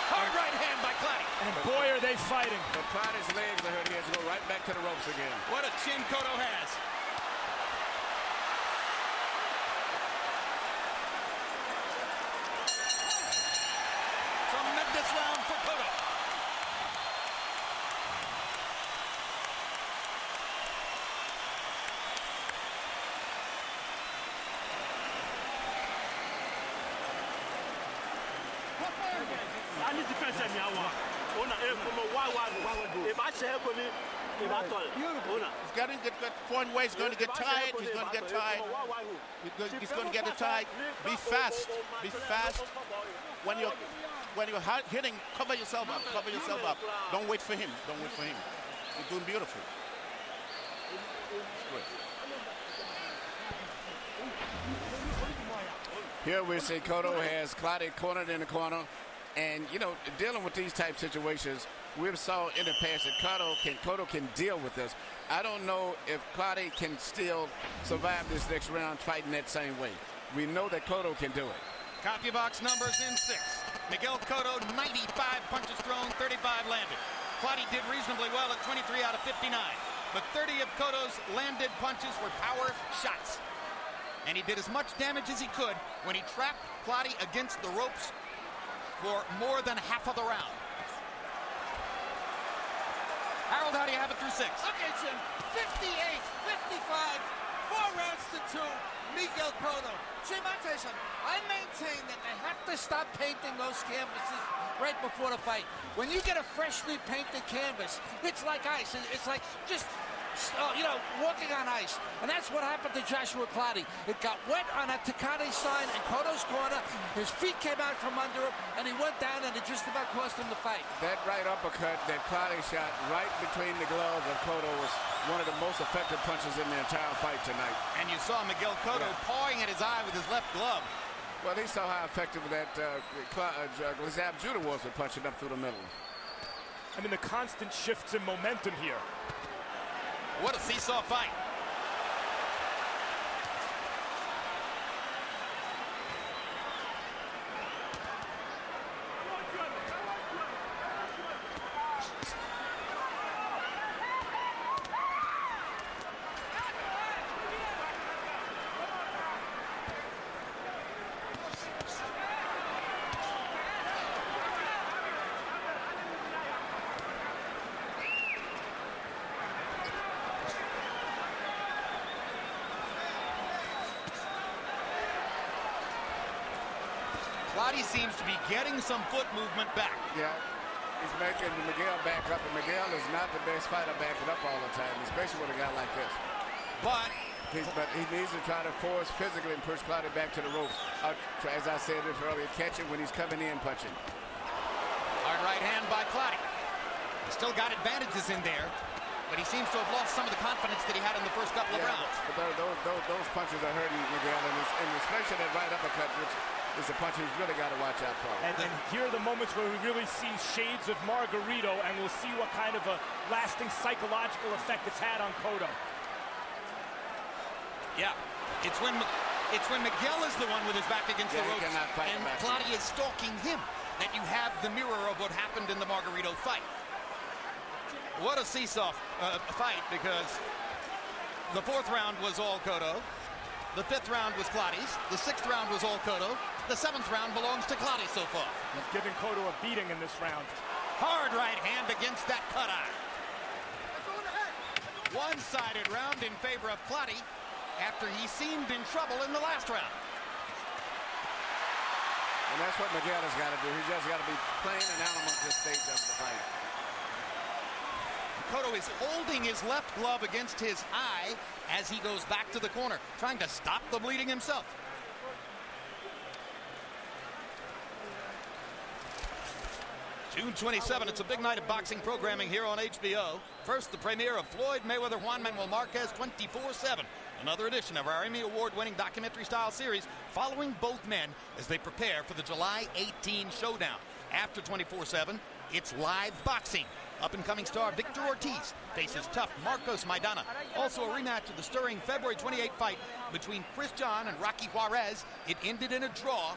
Hard right hand by Clottey. And boy, are they fighting. But Clottey's legs are hurt. He has to go right back to the ropes again. What a chin Cotto has. Tremendous round for Cotto. He's getting good point where he's going to get tired. He's going to get tired. He's going to get tired. Be fast. Be fast. When you're hitting, cover yourself up. Cover yourself up. Don't wait for him. Don't wait for him. You're doing beautiful. Good. Here we see Cotto has Clottey cornered in the corner. And, you know, dealing with these type situations, we've saw in the past that Cotto can deal with this. I don't know if Clottey can still survive this next round fighting that same way. We know that Cotto can do it. CompuBox numbers in 6. Miguel Cotto, 95 punches thrown, 35 landed. Clottey did reasonably well at 23 out of 59. But 30 of Cotto's landed punches were power shots. And he did as much damage as he could when he trapped Clottey against the ropes for more than half of the round. Harold, how do you have it through 6? Okay, Jim. 58, 55, 4 rounds to 2. Miguel Cotto. Jim, I'll tell you something. I maintain that they have to stop painting those canvases right before the fight. When you get a freshly painted canvas, it's like ice. It's like just walking on ice. And that's what happened to Joshua Clottey. It got wet on a Takane sign in Cotto's corner. His feet came out from under him, and he went down, and it just about cost him the fight. That right uppercut that Clottey shot right between the gloves of Cotto was one of the most effective punches in the entire fight tonight. And you saw Miguel Cotto pawing at his eye with his left glove. Well, he saw how effective that Zab Judah was with punching up through the middle. I mean, the constant shifts in momentum here. What a seesaw fight. Clottey seems to be getting some foot movement back. Yeah, he's making Miguel back up, and Miguel is not the best fighter backing up all the time, especially with a guy like this. But he needs to try to force physically and push Clottey back to the ropes. As I said this earlier, catch it when he's coming in punching. Hard right hand by Clottey. He's still got advantages in there, but he seems to have lost some of the confidence that he had in the first couple of rounds. But those punches are hurting Miguel, and especially that right uppercut, which is a punch he's really got to watch out for. And here are the moments where we really see shades of Margarito, and we'll see what kind of a lasting psychological effect it's had on Cotto. Yeah, it's when Miguel is the one with his back against the ropes, and Clottey is stalking him, that you have the mirror of what happened in the Margarito fight. What a seesaw fight, because the fourth round was all Cotto. The fifth round was Clottey's. The sixth round was all Cotto. The seventh round belongs to Clottey so far. He's giving Cotto a beating in this round. Hard right hand against that cut eye. One-sided round in favor of Clottey after he seemed in trouble in the last round. And that's what Miguel has got to do. He's just got to be playing an animal at this stage of the fight. Cotto is holding his left glove against his eye as he goes back to the corner, trying to stop the bleeding himself. June 27, it's a big night of boxing programming here on HBO. First, the premiere of Floyd Mayweather Juan Manuel Marquez 24/7. Another edition of our Emmy Award-winning documentary-style series following both men as they prepare for the July 18 showdown. After 24/7, it's live boxing. Up-and-coming star Victor Ortiz faces tough Marcos Maidana. Also a rematch of the stirring February 28 fight between Chris John and Rocky Juarez. It ended in a draw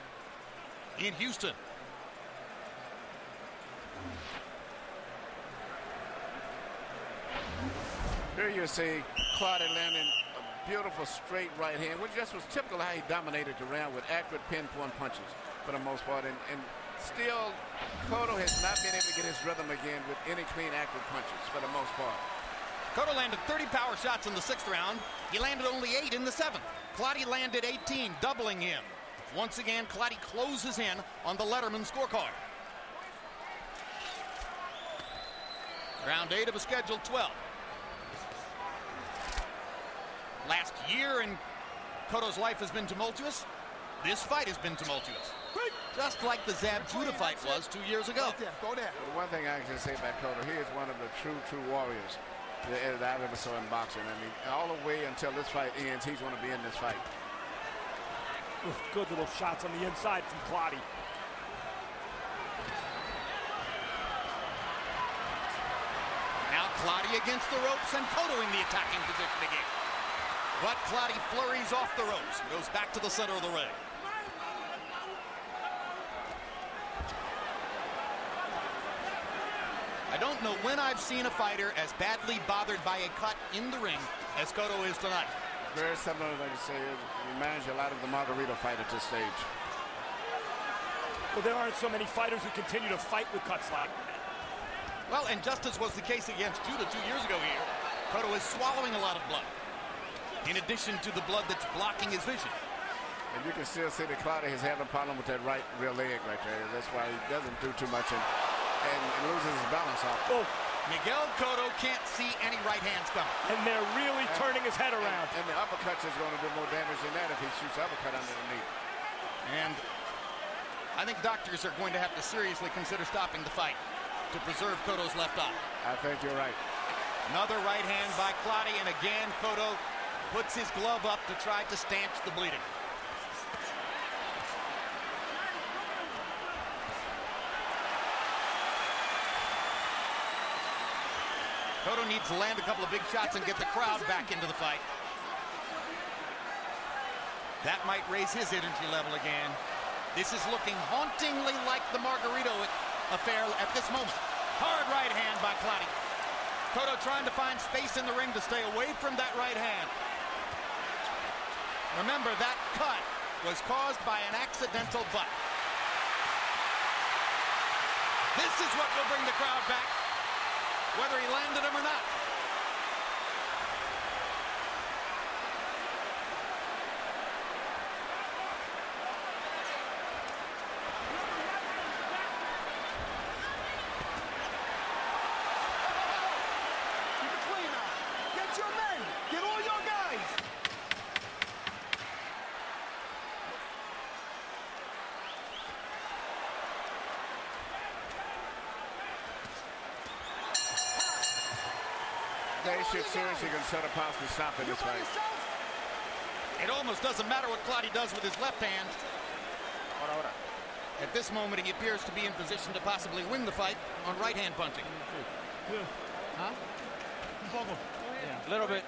in Houston. Here you see Clottey landing a beautiful straight right hand, which just was typical how he dominated the round with accurate pinpoint punches for the most part. And still, Cotto has not been able to get his rhythm again with any clean, accurate punches for the most part. Cotto landed 30 power shots in the sixth round. He landed only 8 in the seventh. Clottey landed 18, doubling him. Once again, Clottey closes in on the Letterman scorecard. Round 8 of a scheduled 12. Last year in Cotto's life has been tumultuous. This fight has been tumultuous. Just like the Zab Judah fight was 2 years ago. Go there. But one thing I can say about Cotto, he is one of the true warriors that I've ever saw in boxing. I mean, all the way until this fight ends, he's going to be in this fight. Good little shots on the inside from Clottey. Now Clottey against the ropes and Cotto in the attacking position again. But Clottey flurries off the ropes, goes back to the center of the ring. I don't know when I've seen a fighter as badly bothered by a cut in the ring as Cotto is tonight. Very similar, like you say, it reminds you a lot of the Margarito fight at this stage. Well, there aren't so many fighters who continue to fight with cuts like that. Well, and just as was the case against Judah 2 years ago here, Cotto is swallowing a lot of blood, in addition to the blood that's blocking his vision. And you can still see that Clottey is having a problem with that right rear leg right there. That's why he doesn't do too much and loses his balance off. Oh, Miguel Cotto can't see any right hands coming. And they're really turning his head around. And the uppercuts is going to do more damage than that if he shoots uppercut under the knee. And I think doctors are going to have to seriously consider stopping the fight to preserve Cotto's left eye. I think you're right. Another right hand by Clottey, and again Cotto puts his glove up to try to stanch the bleeding. Cotto needs to land a couple of big shots and get the crowd back into the fight. That might raise his energy level again. This is looking hauntingly like the Margarito affair at this moment. Hard right hand by Clottey. Cotto trying to find space in the ring to stay away from that right hand. Remember, that cut was caused by an accidental butt. This is what will bring the crowd back, whether he landed him or not. Get your men! Get all your guys! They should seriously consider possibly stopping this fight. It almost doesn't matter what Clottey does with his left hand. At this moment, he appears to be in position to possibly win the fight on right hand punching. Huh? Yeah, a little bit.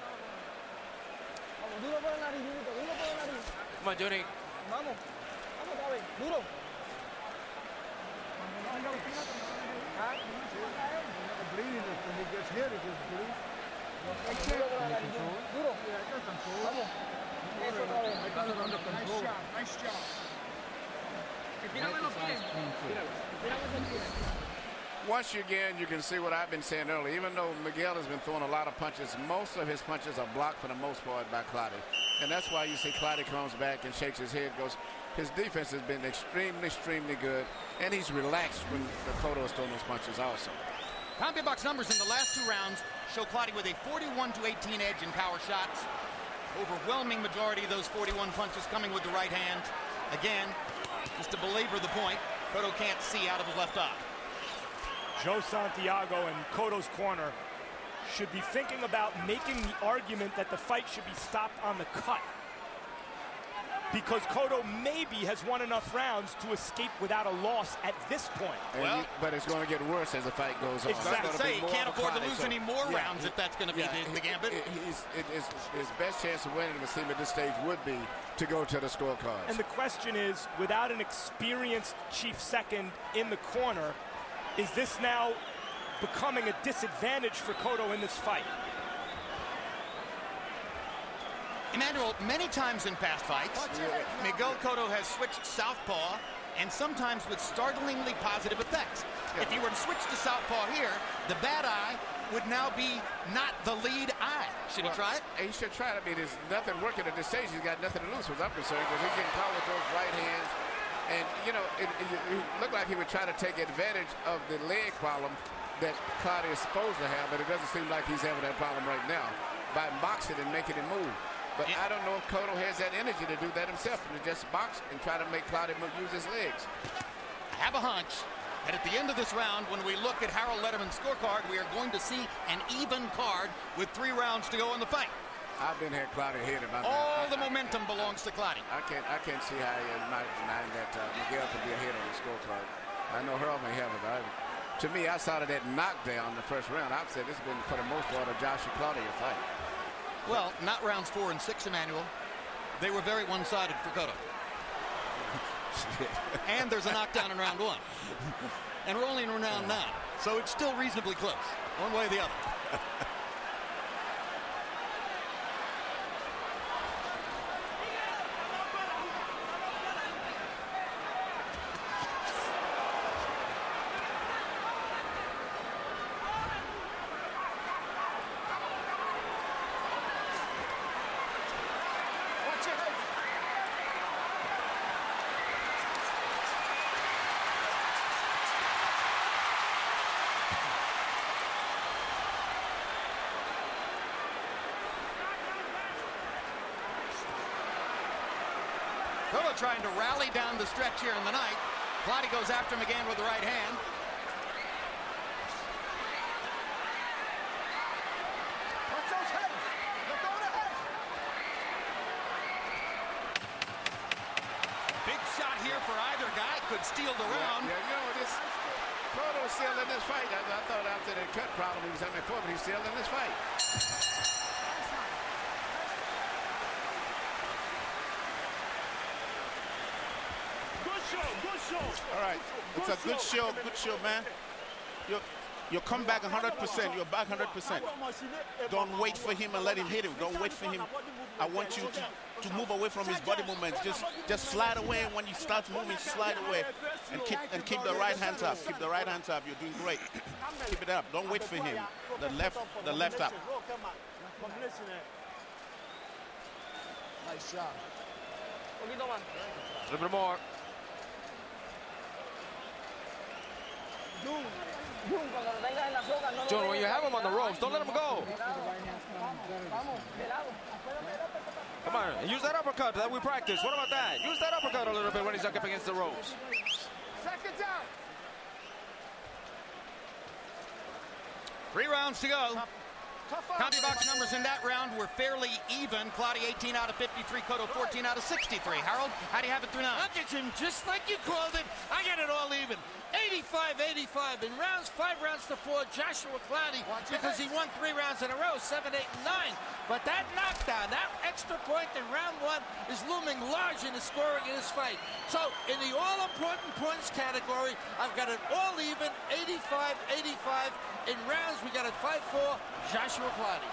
Come on, Johnny. Nice job. Once again, you can see what I've been saying earlier. Even though Miguel has been throwing a lot of punches, most of his punches are blocked for the most part by Clottey. And that's why you see Clottey comes back and shakes his head, goes, his defense has been extremely, extremely good. And he's relaxed when the Cotto is throwing those punches also. CompuBox numbers in the last two rounds show Clottey with a 41-18 edge in power shots. Overwhelming majority of those 41 punches coming with the right hand. Again, just to belabor the point, Cotto can't see out of his left eye. Joe Santiago in Cotto's corner should be thinking about making the argument that the fight should be stopped on the cut, because Cotto maybe has won enough rounds to escape without a loss at this point. Well, but it's going to get worse as the fight goes on. Exactly. I was going to say, he can't afford to lose any more rounds if that's going to be the gambit. His best chance of winning the team at this stage would be to go to the scorecards. And the question is, without an experienced chief second in the corner, is this now becoming a disadvantage for Cotto in this fight? Emmanuel, many times in past fights, Miguel Cotto has switched southpaw, and sometimes with startlingly positive effects. If he were to switch to southpaw here, the bad eye would now be not the lead eye. Should he try it? He should try it. I mean, there's nothing working at this stage. He's got nothing to lose, as I'm concerned, because he's getting caught with those right hands. And, you know, it looked like he would try to take advantage of the leg problem that Clottey is supposed to have, but it doesn't seem like he's having that problem right now by boxing and making him move. But I don't know if Cotto has that energy to do that himself, and to just box and try to make Clottey use his legs. I have a hunch that at the end of this round, when we look at Harold Letterman's scorecard, we are going to see an even card with 3 rounds to go in the fight. I've been here Clottey ahead about all the momentum belongs to Clottey. I can't see how he might deny that Miguel could be ahead on the scorecard. I know Harold may have it, but to me, outside of that knockdown in the first round, I've said this has been, for the most part, a Josh Clottey fight. Well, not rounds 4 and 6, Emmanuel. They were very one-sided for Cotto. And there's a knockdown in round 1. And we're only in round 9. So it's still reasonably close, one way or the other. Cotto trying to rally down the stretch here in the night. Clottey goes after him again with the right hand. Watch those heads. Let go of the head. Big shot here for either guy. Could steal the round. Yeah, you know, this Cotto's still in this fight. I thought after the cut problem he was having before, but he's still in this fight. All right, it's a good show, man. You'll come back 100%. You're back 100%. Don't wait for him and let him hit him. Don't wait for him. I want you to move away from his body movements. Just slide away. When you start moving, slide away and keep the right hands up. Keep the right hands up. You're doing great. Keep it up. Don't wait for him. The left up. Nice job. A little bit more. John, when you have him on the ropes, don't let him go. Come on, use that uppercut that we practice. What about that? Use that uppercut a little bit when he's up against the ropes. Seconds out. 3 rounds to go. County box numbers in that round were fairly even. Clottey 18 out of 53, Cotto 14 out of 63. Harold, how do you have it through now? Look at him, just like you called it. I got it all even. 85-85 in rounds, 5 rounds to 4. Joshua Clottey, because he won 3 rounds in a row, 7, 8, and 9. But that knockdown, that extra point in round 1 is looming large in the scoring of this fight. So in the all-important points category, I've got it all even, 85-85. In rounds, we got it 5-4, Joshua Clottey.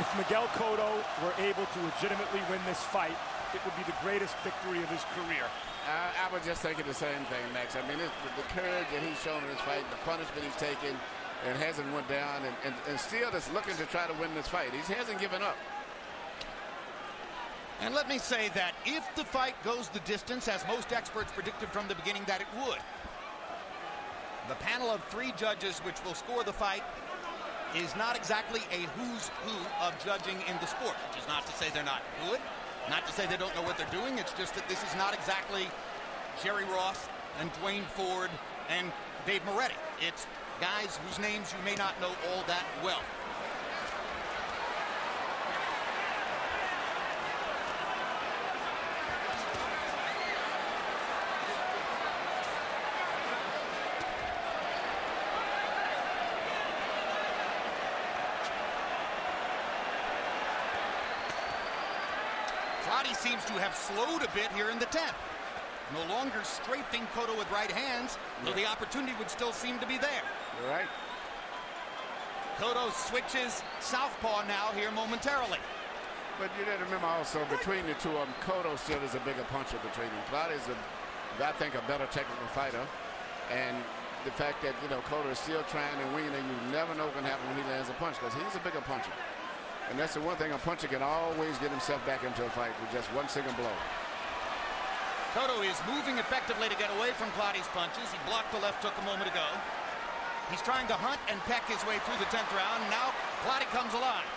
If Miguel Cotto were able to legitimately win this fight, it would be the greatest victory of his career. I was just thinking the same thing, Max. I mean, the courage that he's shown in this fight, the punishment he's taken, and hasn't went down, and still is looking to try to win this fight. He hasn't given up. And let me say that if the fight goes the distance, as most experts predicted from the beginning that it would, the panel of 3 judges which will score the fight is not exactly a who's who of judging in the sport, which is not to say they're not good, not to say they don't know what they're doing. It's just that this is not exactly Jerry Roth and Dwayne Ford and Dave Moretti. It's guys whose names you may not know all that well. Clottey seems to have slowed a bit here in the 10th. No longer strafing Cotto with right hands, though the opportunity would still seem to be there. You're right. Cotto switches southpaw now here momentarily. But you got to remember also, between the two of them, Cotto still is a bigger puncher between them. Clottey's, I think, a better technical fighter. And the fact that, Cotto is still trying to win, and you never know what can happen when he lands a punch, because he's a bigger puncher. And that's the one thing, a puncher can always get himself back into a fight with just one single blow. Cotto is moving effectively to get away from Clottey's punches. He blocked the left hook a moment ago. He's trying to hunt and peck his way through the 10th round. Now Clottey comes alive.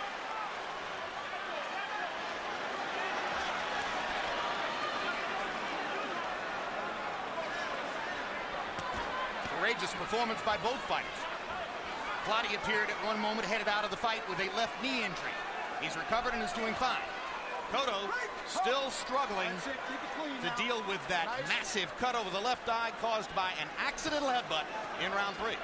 Courageous performance by both fighters. Clottey appeared at one moment headed out of the fight with a left knee injury. He's recovered and is doing fine. Cotto still struggling to deal with that massive cut over the left eye caused by an accidental headbutt in round 3.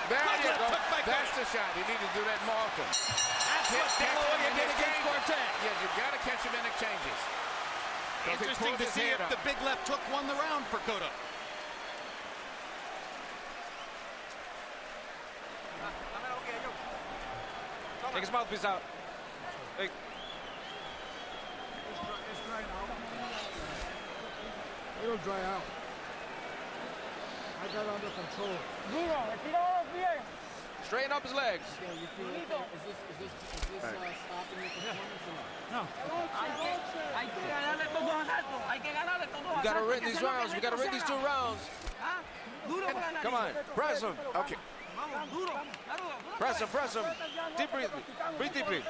There you go. That's the shot. You need to do that more often. That's what De La Hoya did against Cortez. Yeah, you've got to catch him in exchanges. Interesting to see if the big left hook won the round for Cotto. Take his mouthpiece out. Hey. It's dry now. It'll dry out. I got it under control. Straighten up his legs. Yeah, you feel it? Is this stopping your performance or not? No. We got to win these rounds. We got to win these 2 rounds. Come on, press him. Okay. Press him, press him. Deep breathe. Breathe deeply.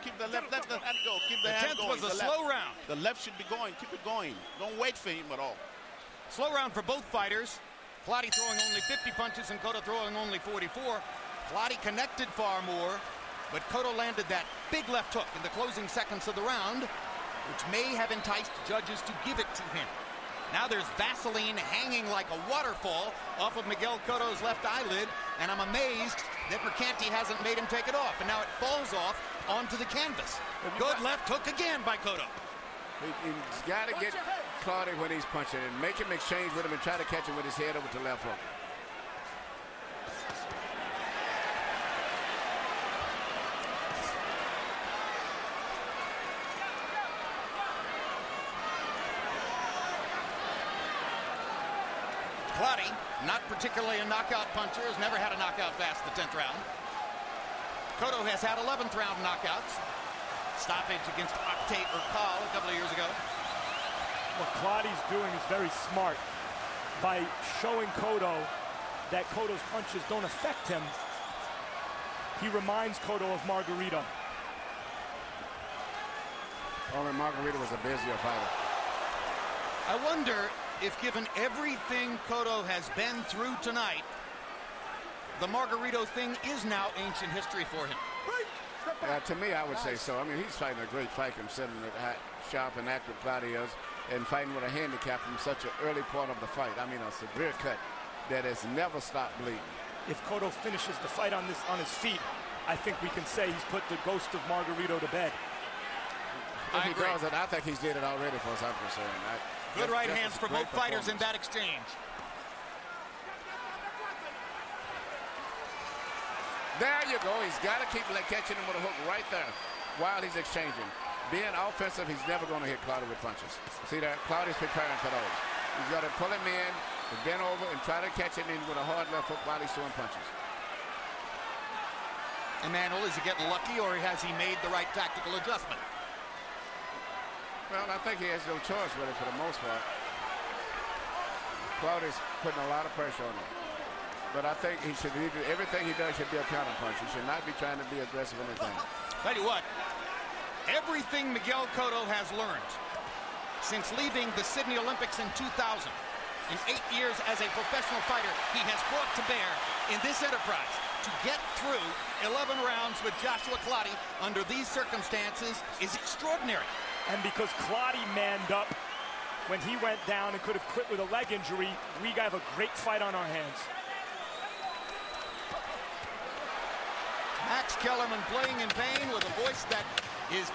Keep the left, let the hand go. Keep the hand going. The 10th was a slow round. The left should be going. Keep it going. Don't wait for him at all. Slow round for both fighters. Clottey throwing only 50 punches and Cotto throwing only 44. Clottey connected far more, but Cotto landed that big left hook in the closing seconds of the round, which may have enticed judges to give it to him. Now there's Vaseline hanging like a waterfall off of Miguel Cotto's left eyelid, and I'm amazed that Mercanti hasn't made him take it off, and now it falls off onto the canvas. Good left hook again by Cotto. He's got to get Clottey when he's punching and make him exchange with him and try to catch him with his head over to the left hook. Clottey, not particularly a knockout puncher, has never had a knockout past the 10th round. Cotto has had 11th round knockouts. Stoppage against Octave Urcal a couple of years ago. What Clottey's doing is very smart by showing Cotto that Cotto's punches don't affect him. He reminds Cotto of Margarito. Only Margarito was a busier fighter. I wonder if, given everything Cotto has been through tonight, the Margarito thing is now ancient history for him. To me, I would say so. I mean, he's fighting a great fight considering that sharp and active Clottey is, and fighting with a handicap from such an early part of the fight. I mean, a severe cut that has never stopped bleeding. If Cotto finishes the fight on his feet, I think we can say he's put the ghost of Margarito to bed. If he does it, I think he's did it already, for as I'm concerned. Good right hands for both fighters in that exchange. There you go. He's got to keep catching him with a hook right there while he's exchanging. Being offensive, he's never going to hit Clottey with punches. See that? Clottey's preparing for those. He's got to pull him in, bend over, and try to catch him in with a hard left hook while he's throwing punches. Emmanuel, is he getting lucky, or has he made the right tactical adjustment? Well, I think he has no choice really for the most part. Clottey's putting a lot of pressure on him. But I think he should, everything he does should be a counter punch. He should not be trying to be aggressive or anything. Tell you what, everything Miguel Cotto has learned since leaving the Sydney Olympics in 2000, in 8 years as a professional fighter, he has brought to bear in this enterprise to get through 11 rounds with Joshua Clottey under these circumstances is extraordinary. And because Clottey manned up when he went down and could have quit with a leg injury, we have a great fight on our hands. Max Kellerman playing in pain with a voice that is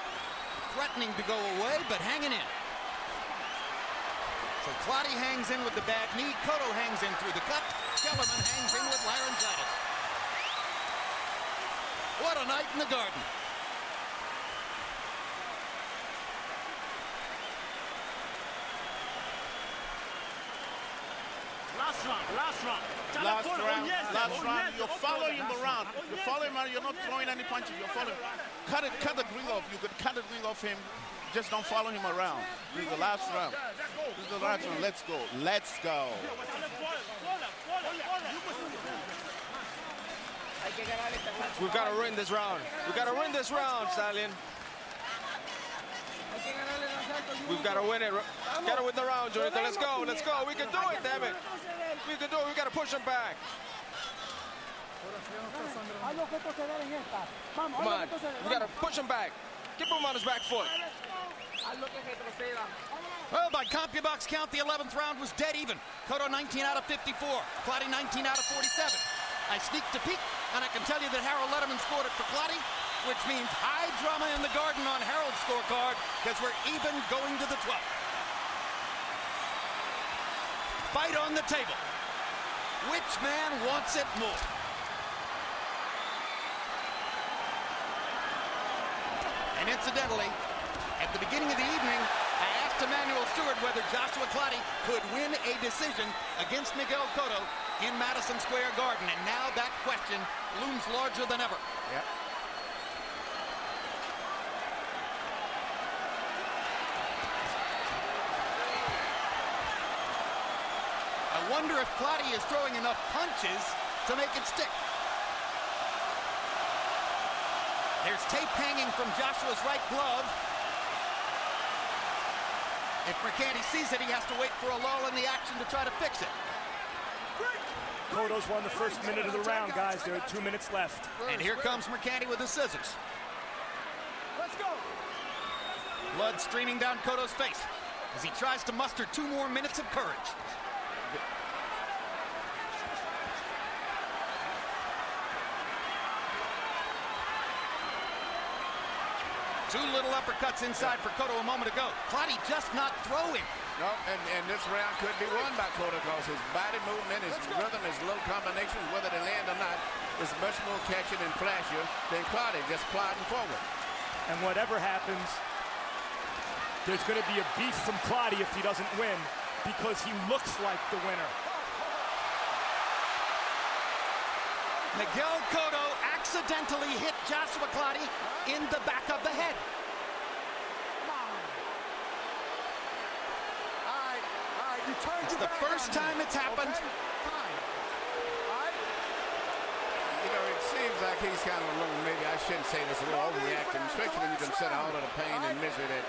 threatening to go away, but hanging in. So Clottey hangs in with the bad knee. Cotto hangs in through the cut. Kellerman hangs in with laryngitis. What a night in the Garden. Last round. You're following the round. You're following him. You're not throwing any punches. You're following. Cut the ring off. You could cut the ring off him. Just don't follow him around. This is the last round. This is the last round. Let's go. Let's go. We've got to win this round. We've got to win this round, Stallion. We've got to win it. Got to win the round, Jonathan. Let's go. Let's go. We can do it, damn it. We can do it. We got to push him back. Come on. We got to push him back. Keep him on his back foot. Well, by CompuBox count, the 11th round was dead even. Cotto 19 out of 54. Clottey 19 out of 47. I sneaked a peek, and I can tell you that Harold Letterman scored it for Clottey, which means high drama in the Garden on Harold's scorecard, because we're even going to the 12th. Fight on the table. Which man wants it more? And incidentally, at the beginning of the evening, I asked Emmanuel Stewart whether Joshua Clottey could win a decision against Miguel Cotto in Madison Square Garden, and now that question looms larger than ever. Yep. wonder if Clottey is throwing enough punches to make it stick. There's tape hanging from Joshua's right glove. If Mercanti sees it, he has to wait for a lull in the action to try to fix it. Cotto's won the first minute of the round, guys. There are 2 minutes left. And here comes Mercanti with the scissors. Let's go. Blood streaming down Cotto's face as he tries to muster 2 more minutes of courage. 2 little uppercuts inside for Cotto a moment ago. Clottey just not throwing. No, and this round could be won by Cotto because his body movement, his rhythm, his low combinations, whether they land or not, is much more catching and flashier than Clottey, just plodding forward. And whatever happens, there's going to be a beef from Clottey if he doesn't win because he looks like the winner. Miguel Cotto accidentally hit Joshua Clottey in the back of the head. It's the first time it's happened. You know, it seems like he's kind of a little, maybe I shouldn't say this, a little overreacting, especially when you consider all of the pain and misery that,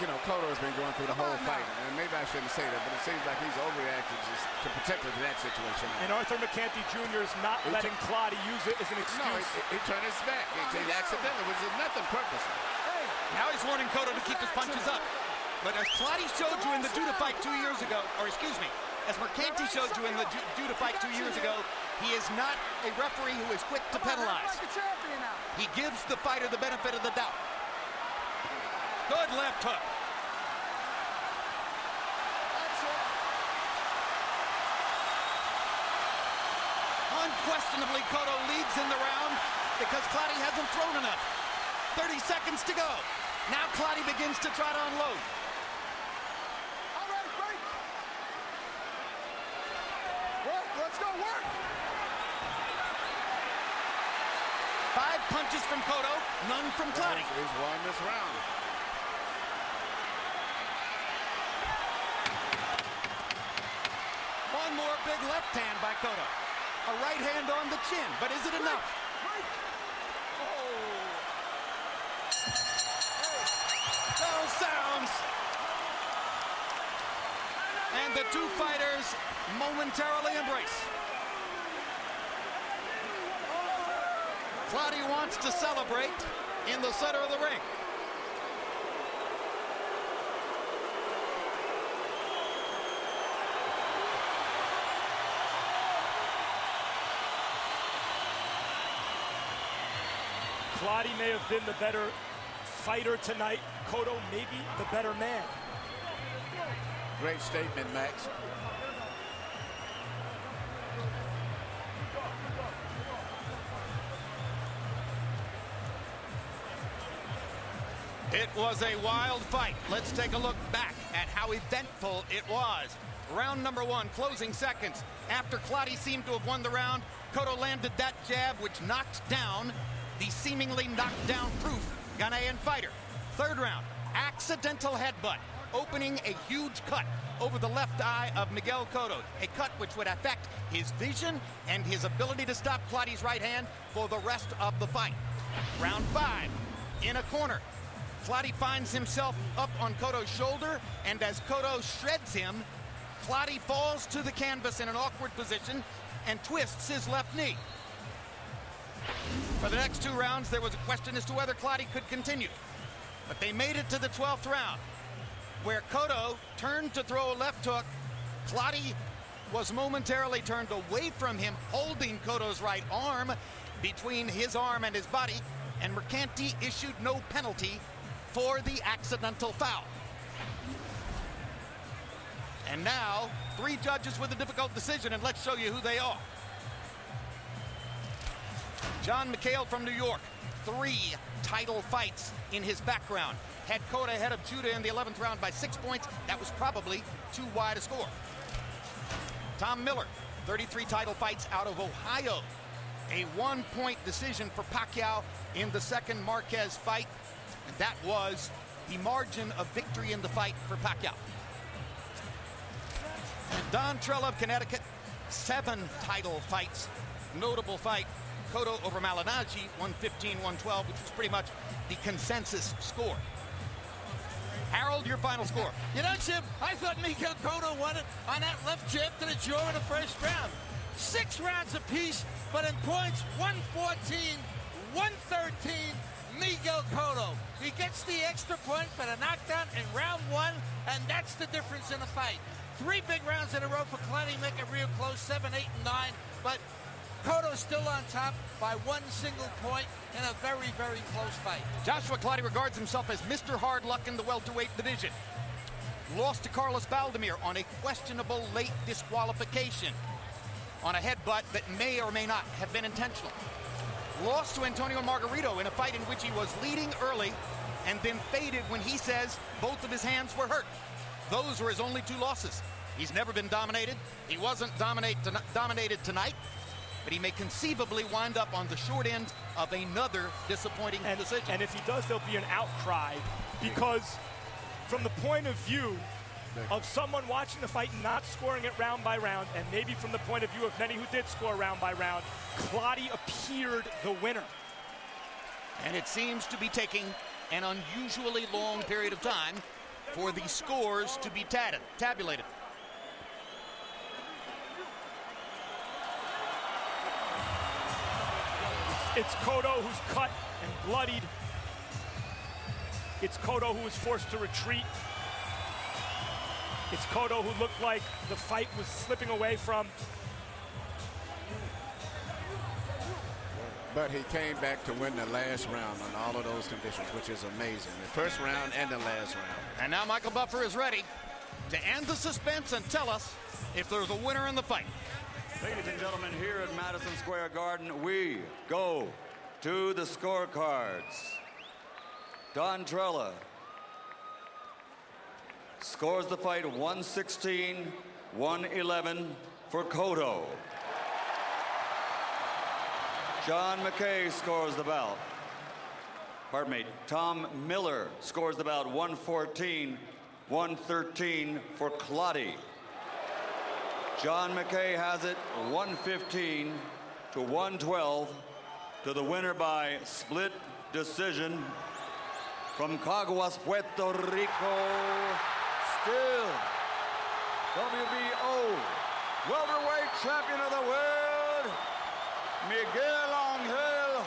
you know, Cotto has been going through the whole fight. And maybe I shouldn't say that, but it seems like he's overreacted just to particularly that situation. And Arthur Mercanti Jr. is not letting Clottey use it as an excuse. No, he turned his back. He accidentally, which is nothing purposely. Now he's warning Cotto to keep his punches up. But as Clottey showed you in the Judah fight 2 years ago, or excuse me, as Mercanti showed you in the Judah fight 2 years ago, he is not a referee who is quick to penalize. He gives the fighter the benefit of the doubt. Good left hook. Unquestionably, Cotto leads in the round because Clottey hasn't thrown enough. 30 seconds to go. Now Clottey begins to try to unload. All right, break. Work, let's go, work. 5 punches from Cotto, none from Clottey. He's won this round. One more big left hand by Cotto. A right hand on the chin, but is it enough? Bell sounds. And the 2 fighters momentarily embrace. Clottey wants to celebrate in the center of the ring. Clottey may have been the better fighter tonight. Cotto maybe the better man. Great statement, Max. It was a wild fight. Let's take a look back at how eventful it was. Round number 1, closing seconds. After Clottey seemed to have won the round, Cotto landed that jab which knocked down the seemingly knocked down proof Ghanaian fighter. 3rd round, accidental headbutt, opening a huge cut over the left eye of Miguel Cotto. A cut which would affect his vision and his ability to stop Clottey's right hand for the rest of the fight. Round 5, in a corner. Clottey finds himself up on Cotto's shoulder, and as Cotto shreds him, Clottey falls to the canvas in an awkward position and twists his left knee. For the next 2 rounds, there was a question as to whether Clottey could continue. But they made it to the 12th round, where Cotto turned to throw a left hook. Clottey was momentarily turned away from him, holding Cotto's right arm between his arm and his body, and Mercanti issued no penalty for the accidental foul. And now, 3 judges with a difficult decision, and let's show you who they are. John McHale from New York, 3 title fights in his background. Had Cotto ahead of Judah in the 11th round by 6 points. That was probably too wide a score. Tom Miller, 33 title fights out of Ohio. A 1-point decision for Pacquiao in the second Marquez fight. And that was the margin of victory in the fight for Pacquiao. Don Trella of Connecticut, 7 title fights. Notable fight, Cotto over Malignaggi, 115-112, which was pretty much the consensus score. Harold, your final score. You know, Jim, I thought Miguel Cotto won it on that left jab to the jaw in the first round. 6 rounds apiece, but in points, 114, 113, Miguel Cotto. He gets the extra point for the knockdown in round 1, and that's the difference in the fight. 3 big rounds in a row for Clottey, make it real close, 7, 8, and 9, but Cotto's still on top by 1 single point in a very, very close fight. Joshua Clottey regards himself as Mr. Hard Luck in the welterweight division. Lost to Carlos Valdemir on a questionable late disqualification on a headbutt that may or may not have been intentional. Lost to Antonio Margarito in a fight in which he was leading early and then faded when he says both of his hands were hurt. Those were his only 2 losses. He's never been dominated. He wasn't dominated tonight, but he may conceivably wind up on the short end of another disappointing decision. And if he does, there'll be an outcry, because from the point of view of someone watching the fight and not scoring it round by round, and maybe from the point of view of many who did score round by round, Clottey appeared the winner. And it seems to be taking an unusually long period of time for the scores to be tabulated. It's Cotto who's cut and bloodied. It's Cotto who was forced to retreat. It's Cotto who looked like the fight was slipping away from. But he came back to win the last round on all of those conditions, which is amazing. The first round and the last round. And now Michael Buffer is ready to end the suspense and tell us if there's a winner in the fight. Ladies and gentlemen, here at Madison Square Garden, we go to the scorecards. Don Trella scores the fight 116-111 for Cotto. John McKay scores the bout. Pardon me, Tom Miller scores the bout 114-113 for Clottey. John McKay has it 115-112 to the winner by split decision from Caguas, Puerto Rico. Still WBO welterweight champion of the world, Miguel Angel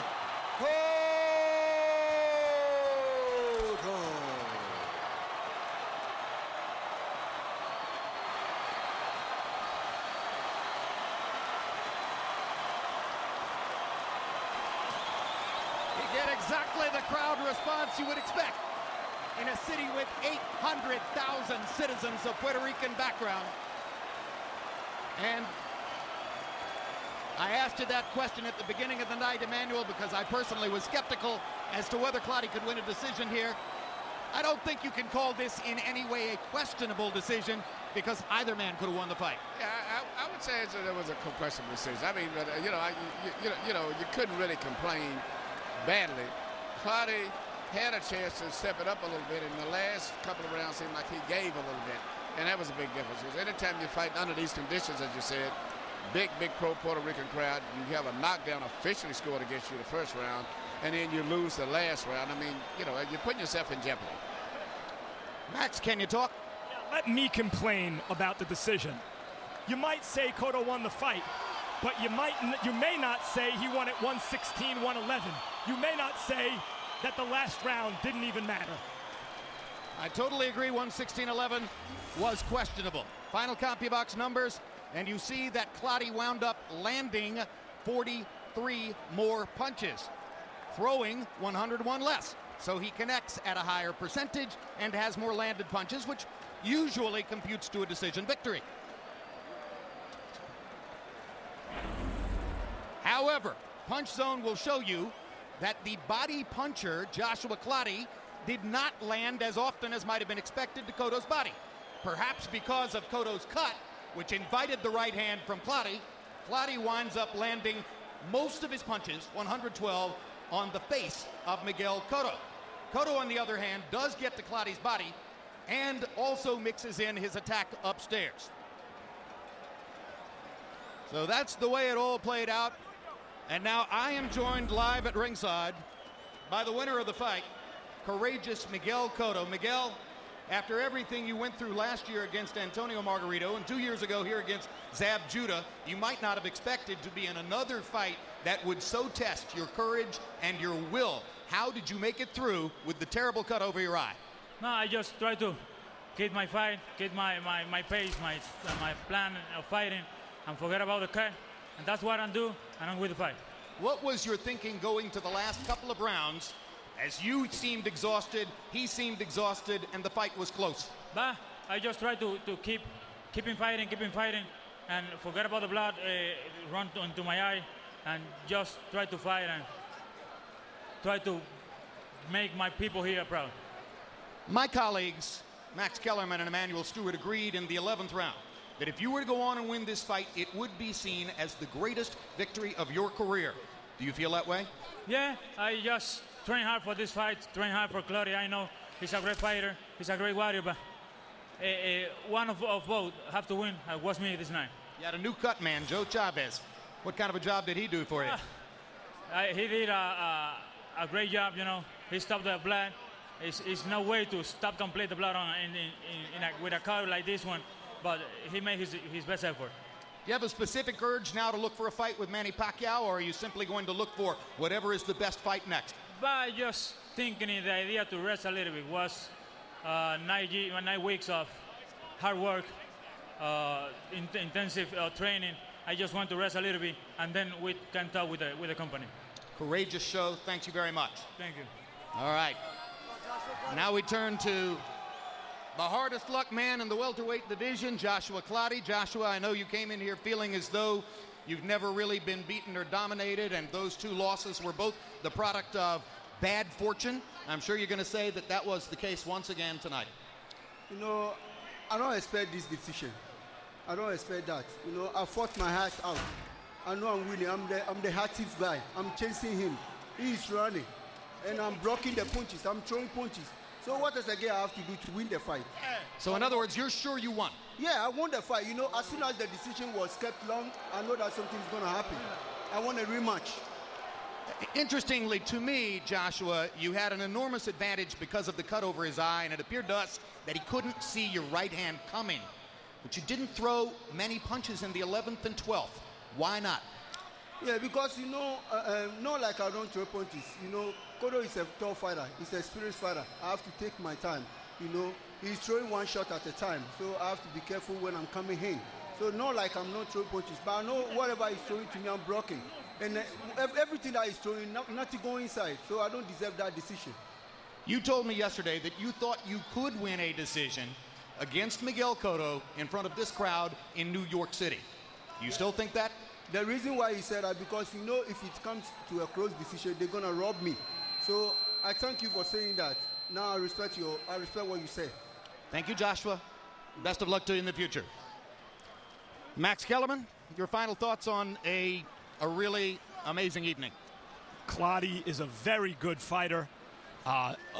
Cotto. Get exactly the crowd response you would expect in a city with 800,000 citizens of Puerto Rican background. And I asked you that question at the beginning of the night, Emmanuel, because I personally was skeptical as to whether Clottey could win a decision here. I don't think you can call this in any way a questionable decision, because either man could have won the fight. Yeah, I would say there was a questionable decision. I mean, you couldn't really complain badly. Clottey had a chance to step it up a little bit. In the last couple of rounds, seemed like he gave a little bit, and that was a big difference. Because anytime you fight under these conditions, as you said, big pro Puerto Rican crowd, you have a knockdown officially scored against you the first round, and then you lose the last round. I mean, you're putting yourself in jeopardy. Max, can you talk? Let me complain about the decision. You might say Cotto won the fight, but you may not say he won it 116-111. You may not say that the last round didn't even matter. I totally agree. 116-11 was questionable. Final CompuBox numbers, and you see that Clottey wound up landing 43 more punches, throwing 101 less. So he connects at a higher percentage and has more landed punches, which usually computes to a decision victory. However, Punch Zone will show you that the body puncher, Joshua Clottey, did not land as often as might have been expected to Cotto's body. Perhaps because of Cotto's cut, which invited the right hand from Clottey, Clottey winds up landing most of his punches, 112, on the face of Miguel Cotto. Cotto, on the other hand, does get to Clottey's body and also mixes in his attack upstairs. So that's the way it all played out. And now I am joined live at ringside by the winner of the fight, courageous Miguel Cotto. Miguel, after everything you went through last year against Antonio Margarito and 2 years ago here against Zab Judah, you might not have expected to be in another fight that would so test your courage and your will. How did you make it through with the terrible cut over your eye? No, I just try to keep my fight, keep my pace, my plan of fighting, and forget about the cut. And that's what I do, and I'm with the fight. What was your thinking going to the last couple of rounds as you seemed exhausted, he seemed exhausted, and the fight was close? But I just try to keep fighting, and forget about the blood, run into my eye, and just try to fight and try to make my people here proud. My colleagues, Max Kellerman and Emmanuel Stewart, agreed in the 11th round that if you were to go on and win this fight, it would be seen as the greatest victory of your career. Do you feel that way? Yeah, I just train hard for this fight, train hard for Clottey. I know he's a great fighter, he's a great warrior, but one of both have to win. It was me this night. You had a new cut man, Joe Chavez. What kind of a job did he do for you? He did a great job, you know. He stopped the blood. It's no way to stop complete the blood with a cut like this one, but he made his best effort. Do you have a specific urge now to look for a fight with Manny Pacquiao, or are you simply going to look for whatever is the best fight next? But just thinking the idea to rest a little bit was 9 weeks of hard work, intensive training. I just want to rest a little bit, and then we can talk with the company. Courageous show. Thank you very much. Thank you. All right. Now we turn to the hardest luck man in the welterweight division, Joshua Clottey. Joshua, I know you came in here feeling as though you've never really been beaten or dominated, and those two losses were both the product of bad fortune. I'm sure you're going to say that that was the case once again tonight. You know, I don't expect this decision. I don't expect that. You know, I fought my heart out. I know I'm winning. I'm the hardest guy. I'm chasing him. He is running. And I'm blocking the punches. I'm throwing punches. So what else again I have to do to win the fight? So in other words, you're sure you won? Yeah, I won the fight. You know, as soon as the decision was kept long, I know that something's going to happen. I want a rematch. Interestingly, to me, Joshua, you had an enormous advantage because of the cut over his eye, and it appeared to us that he couldn't see your right hand coming. But you didn't throw many punches in the 11th and 12th. Why not? Yeah, because, you know, not like I don't throw punches. You know, Cotto is a tough fighter. He's an experienced fighter. I have to take my time. You know, he's throwing one shot at a time. So I have to be careful when I'm coming in. So not like I'm not throwing punches, but I know whatever he's throwing to me, I'm blocking. And everything that he's throwing, nothing going inside. So I don't deserve that decision. You told me yesterday that you thought you could win a decision against Miguel Cotto in front of this crowd in New York City. Do you still think that? The reason why he said that, because, you know, if it comes to a close decision, they're going to rob me. So I thank you for saying that. Now I respect what you say. Thank you, Joshua. Best of luck to you in the future. Max Kellerman, your final thoughts on a really amazing evening. Clottey is a very good fighter,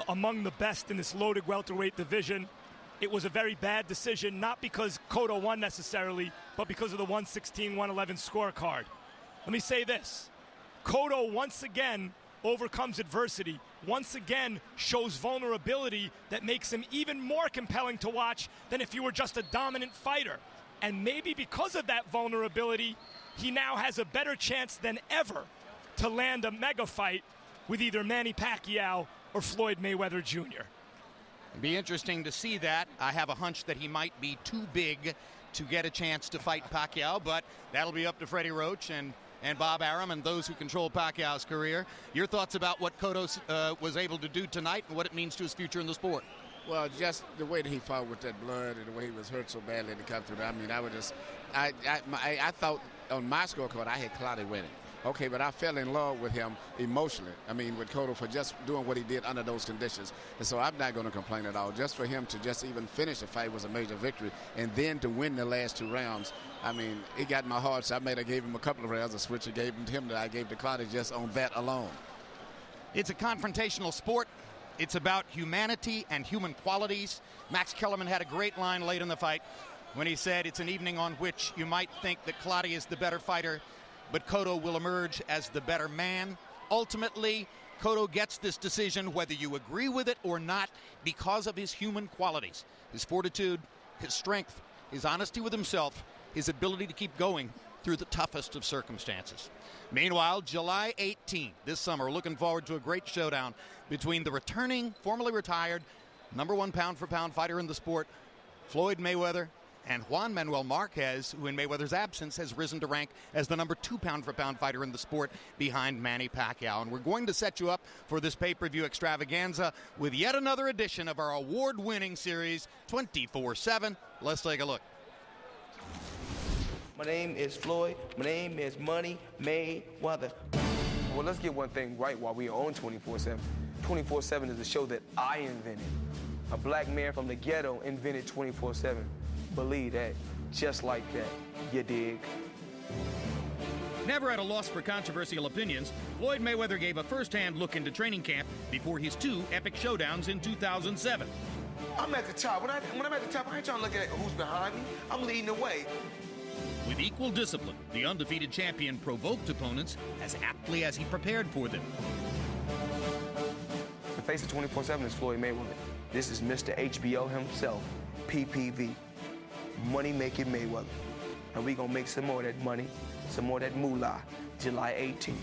among the best in this loaded welterweight division. It was a very bad decision, not because Cotto won necessarily, but because of the 116-111 scorecard. Let me say this. Cotto once again overcomes adversity, once again shows vulnerability that makes him even more compelling to watch than if he were just a dominant fighter. And maybe because of that vulnerability, he now has a better chance than ever to land a mega fight with either Manny Pacquiao or Floyd Mayweather Jr. It'd be interesting to see that. I have a hunch that he might be too big to get a chance to fight Pacquiao, but that'll be up to Freddie Roach and Bob Arum and those who control Pacquiao's career. Your thoughts about what Cotto was able to do tonight and what it means to his future in the sport? Well, just the way that he fought with that blood and the way he was hurt so badly in the cut through. I mean, I thought on my scorecard I had Clottey winning. Okay, but I fell in love with him emotionally. I mean, with Cotto for just doing what he did under those conditions. And so I'm not going to complain at all. Just for him to just even finish the fight was a major victory. And then to win the last 2 rounds, I mean, it got my heart. So I gave him a couple of rounds, a switch I gave him to him that I gave to Clottey just on that alone. It's a confrontational sport. It's about humanity and human qualities. Max Kellerman had a great line late in the fight. when he said it's an evening on which you might think that Clottey is the better fighter, but Cotto will emerge as the better man. Ultimately, Cotto gets this decision, whether you agree with it or not, because of his human qualities, his fortitude, his strength, his honesty with himself, his ability to keep going through the toughest of circumstances. Meanwhile, July 18th, this summer, we're looking forward to a great showdown between the returning, formerly retired, #1 pound-for-pound fighter in the sport, Floyd Mayweather, and Juan Manuel Marquez, who in Mayweather's absence has risen to rank as the #2 pound-for-pound fighter in the sport behind Manny Pacquiao. And we're going to set you up for this pay-per-view extravaganza with yet another edition of our award-winning series, 24/7. Let's take a look. My name is Floyd. My name is Money Mayweather. Well, let's get one thing right while we are on 24/7. 24/7 is a show that I invented. A black man from the ghetto invented 24/7. Believe that, just like that, you dig? Never at a loss for controversial opinions, Floyd Mayweather gave a first-hand look into training camp before his 2 epic showdowns in 2007. I'm at the top. When I'm at the top, I ain't trying to look at who's behind me. I'm leading the way. With equal discipline, the undefeated champion provoked opponents as aptly as he prepared for them. The face of 24/7 is Floyd Mayweather. This is Mr. HBO himself, PPV. Money Making Mayweather. And we gonna make some more of that money, some more of that moolah, July 18th.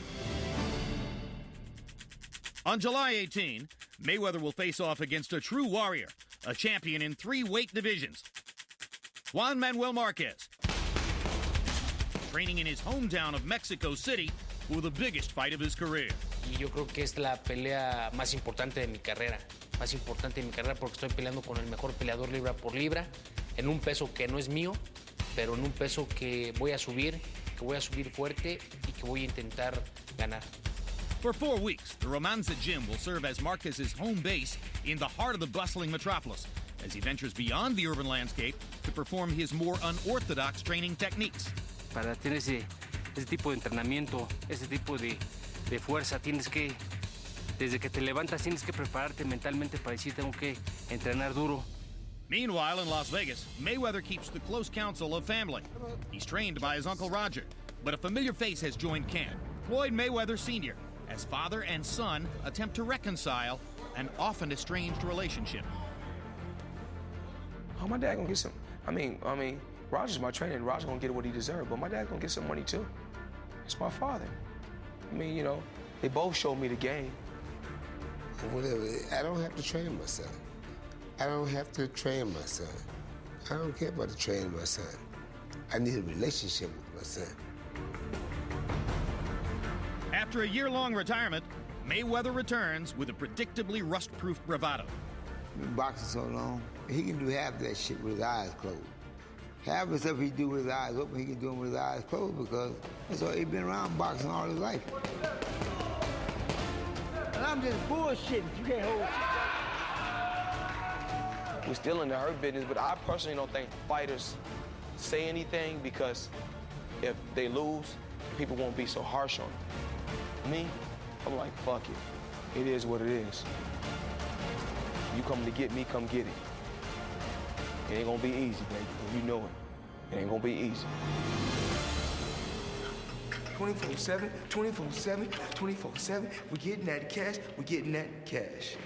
On July 18, Mayweather will face off against a true warrior, a champion in 3 weight divisions, Juan Manuel Marquez, training in his hometown of Mexico City for the biggest fight of his career. Y yo creo que es la pelea más importante de mi carrera. Más importante de mi carrera porque estoy peleando con el mejor peleador libra por libra en un peso que no es mío, pero en un peso que voy a subir fuerte y que voy a intentar ganar. For 4 weeks, the Romanza Gym will serve as Marquez's home base in the heart of the bustling metropolis as he ventures beyond the urban landscape to perform his more unorthodox training techniques. Para tener ese tipo de entrenamiento, ese tipo de fuerza, tienes que, desde que te levantas, tienes que prepararte mentalmente para decir, tengo que entrenar duro. Meanwhile, in Las Vegas, Mayweather keeps the close counsel of family. He's trained by his Uncle Roger, but a familiar face has joined camp, Floyd Mayweather Sr., as father and son attempt to reconcile an often estranged relationship. Oh, my dad gonna get some. I mean, Roger's my trainer, and Roger's gonna get what he deserves, but my dad's gonna get some money too. It's my father. I mean, you know, they both showed me the game. Whatever. I don't have to train my son. I don't have to train my son. I don't care about the training my son. I need a relationship with my son. After a year-long retirement, Mayweather returns with a predictably rust-proof bravado. Been boxing so long, he can do half that shit with his eyes closed. Half the stuff he do with his eyes open, he can do them with his eyes closed because that's all he's been around boxing all his life. And I'm just bullshitting. You can't hold shit. We're still in the hurt business, but I personally don't think fighters say anything because if they lose, people won't be so harsh on them. Me, I'm like, fuck it. It is what it is. You come to get me, come get it. It ain't gonna be easy, baby. You know it. It ain't gonna be easy. 24/7, 24/7, 24/7. We're getting that cash. We're getting that cash.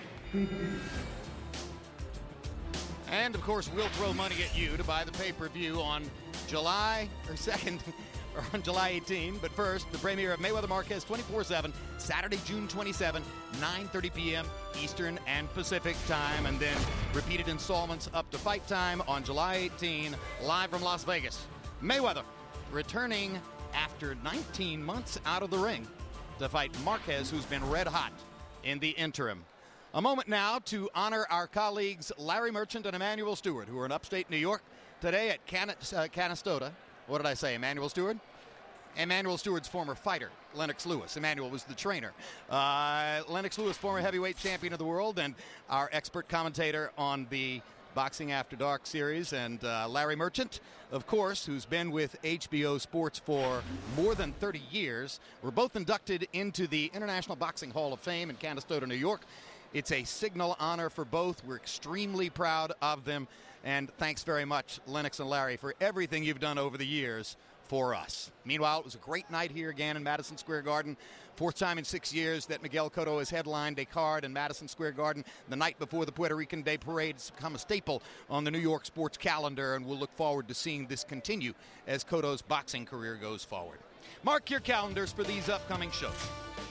And, of course, we'll throw money at you to buy the pay-per-view on July 2nd, or on July 18. But first, the premiere of Mayweather Marquez 24/7, Saturday, June 27, 9:30 p.m. Eastern and Pacific time, and then repeated installments up to fight time on July 18, live from Las Vegas. Mayweather returning after 19 months out of the ring to fight Marquez, who's been red hot in the interim. A moment now to honor our colleagues Larry Merchant and Emmanuel Stewart, who are in upstate New York today at Canastota. What did I say, Emmanuel Stewart? Emmanuel Stewart's former fighter, Lennox Lewis. Emmanuel was the trainer. Lennox Lewis, former heavyweight champion of the world, and our expert commentator on the Boxing After Dark series. And Larry Merchant, of course, who's been with HBO Sports for more than 30 years. We're both inducted into the International Boxing Hall of Fame in Canastota, New York. It's a signal honor for both. We're extremely proud of them. And thanks very much, Lennox and Larry, for everything you've done over the years for us. Meanwhile, it was a great night here again in Madison Square Garden. Fourth time in 6 years that Miguel Cotto has headlined a card in Madison Square Garden the night before the Puerto Rican Day Parade. It's become a staple on the New York sports calendar, and we'll look forward to seeing this continue as Cotto's boxing career goes forward. Mark your calendars for these upcoming shows.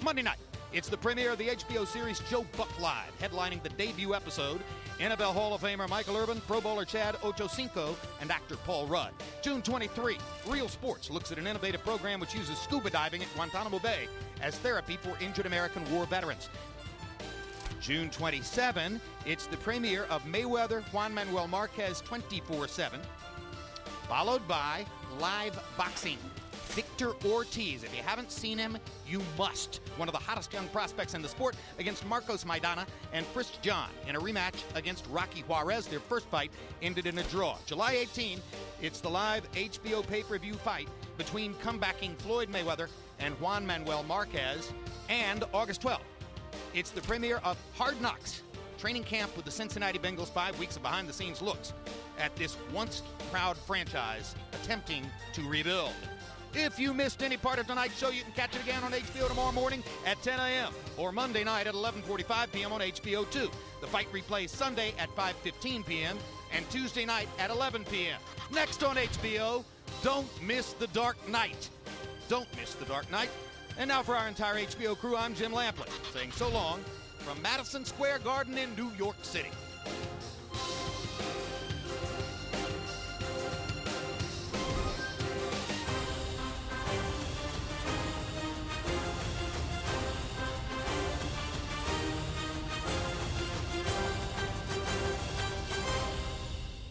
Monday night, it's the premiere of the HBO series Joe Buck Live, headlining the debut episode. NFL Hall of Famer Michael Irvin, Pro Bowler Chad Ochocinco, and actor Paul Rudd. June 23, Real Sports looks at an innovative program which uses scuba diving at Guantanamo Bay as therapy for injured American war veterans. June 27, it's the premiere of Mayweather Juan Manuel Marquez 24/7, followed by Live Boxing. Victor Ortiz, if you haven't seen him, you must. One of the hottest young prospects in the sport against Marcos Maidana and Frisk John in a rematch against Rocky Juarez. Their first fight ended in a draw. July 18, it's the live HBO pay-per-view fight between comebacking Floyd Mayweather and Juan Manuel Marquez. And August 12th, it's the premiere of Hard Knocks, training camp with the Cincinnati Bengals, 5 weeks of behind-the-scenes looks at this once proud franchise attempting to rebuild. If you missed any part of tonight's show, you can catch it again on HBO tomorrow morning at 10 a.m. or Monday night at 11:45 p.m. on HBO 2. The fight replays Sunday at 5:15 p.m. and Tuesday night at 11 p.m. Next on HBO, don't miss The Dark Knight. Don't miss The Dark Knight. And now for our entire HBO crew, I'm Jim Lampley, saying so long from Madison Square Garden in New York City.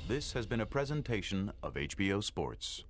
This has been a presentation of HBO Sports.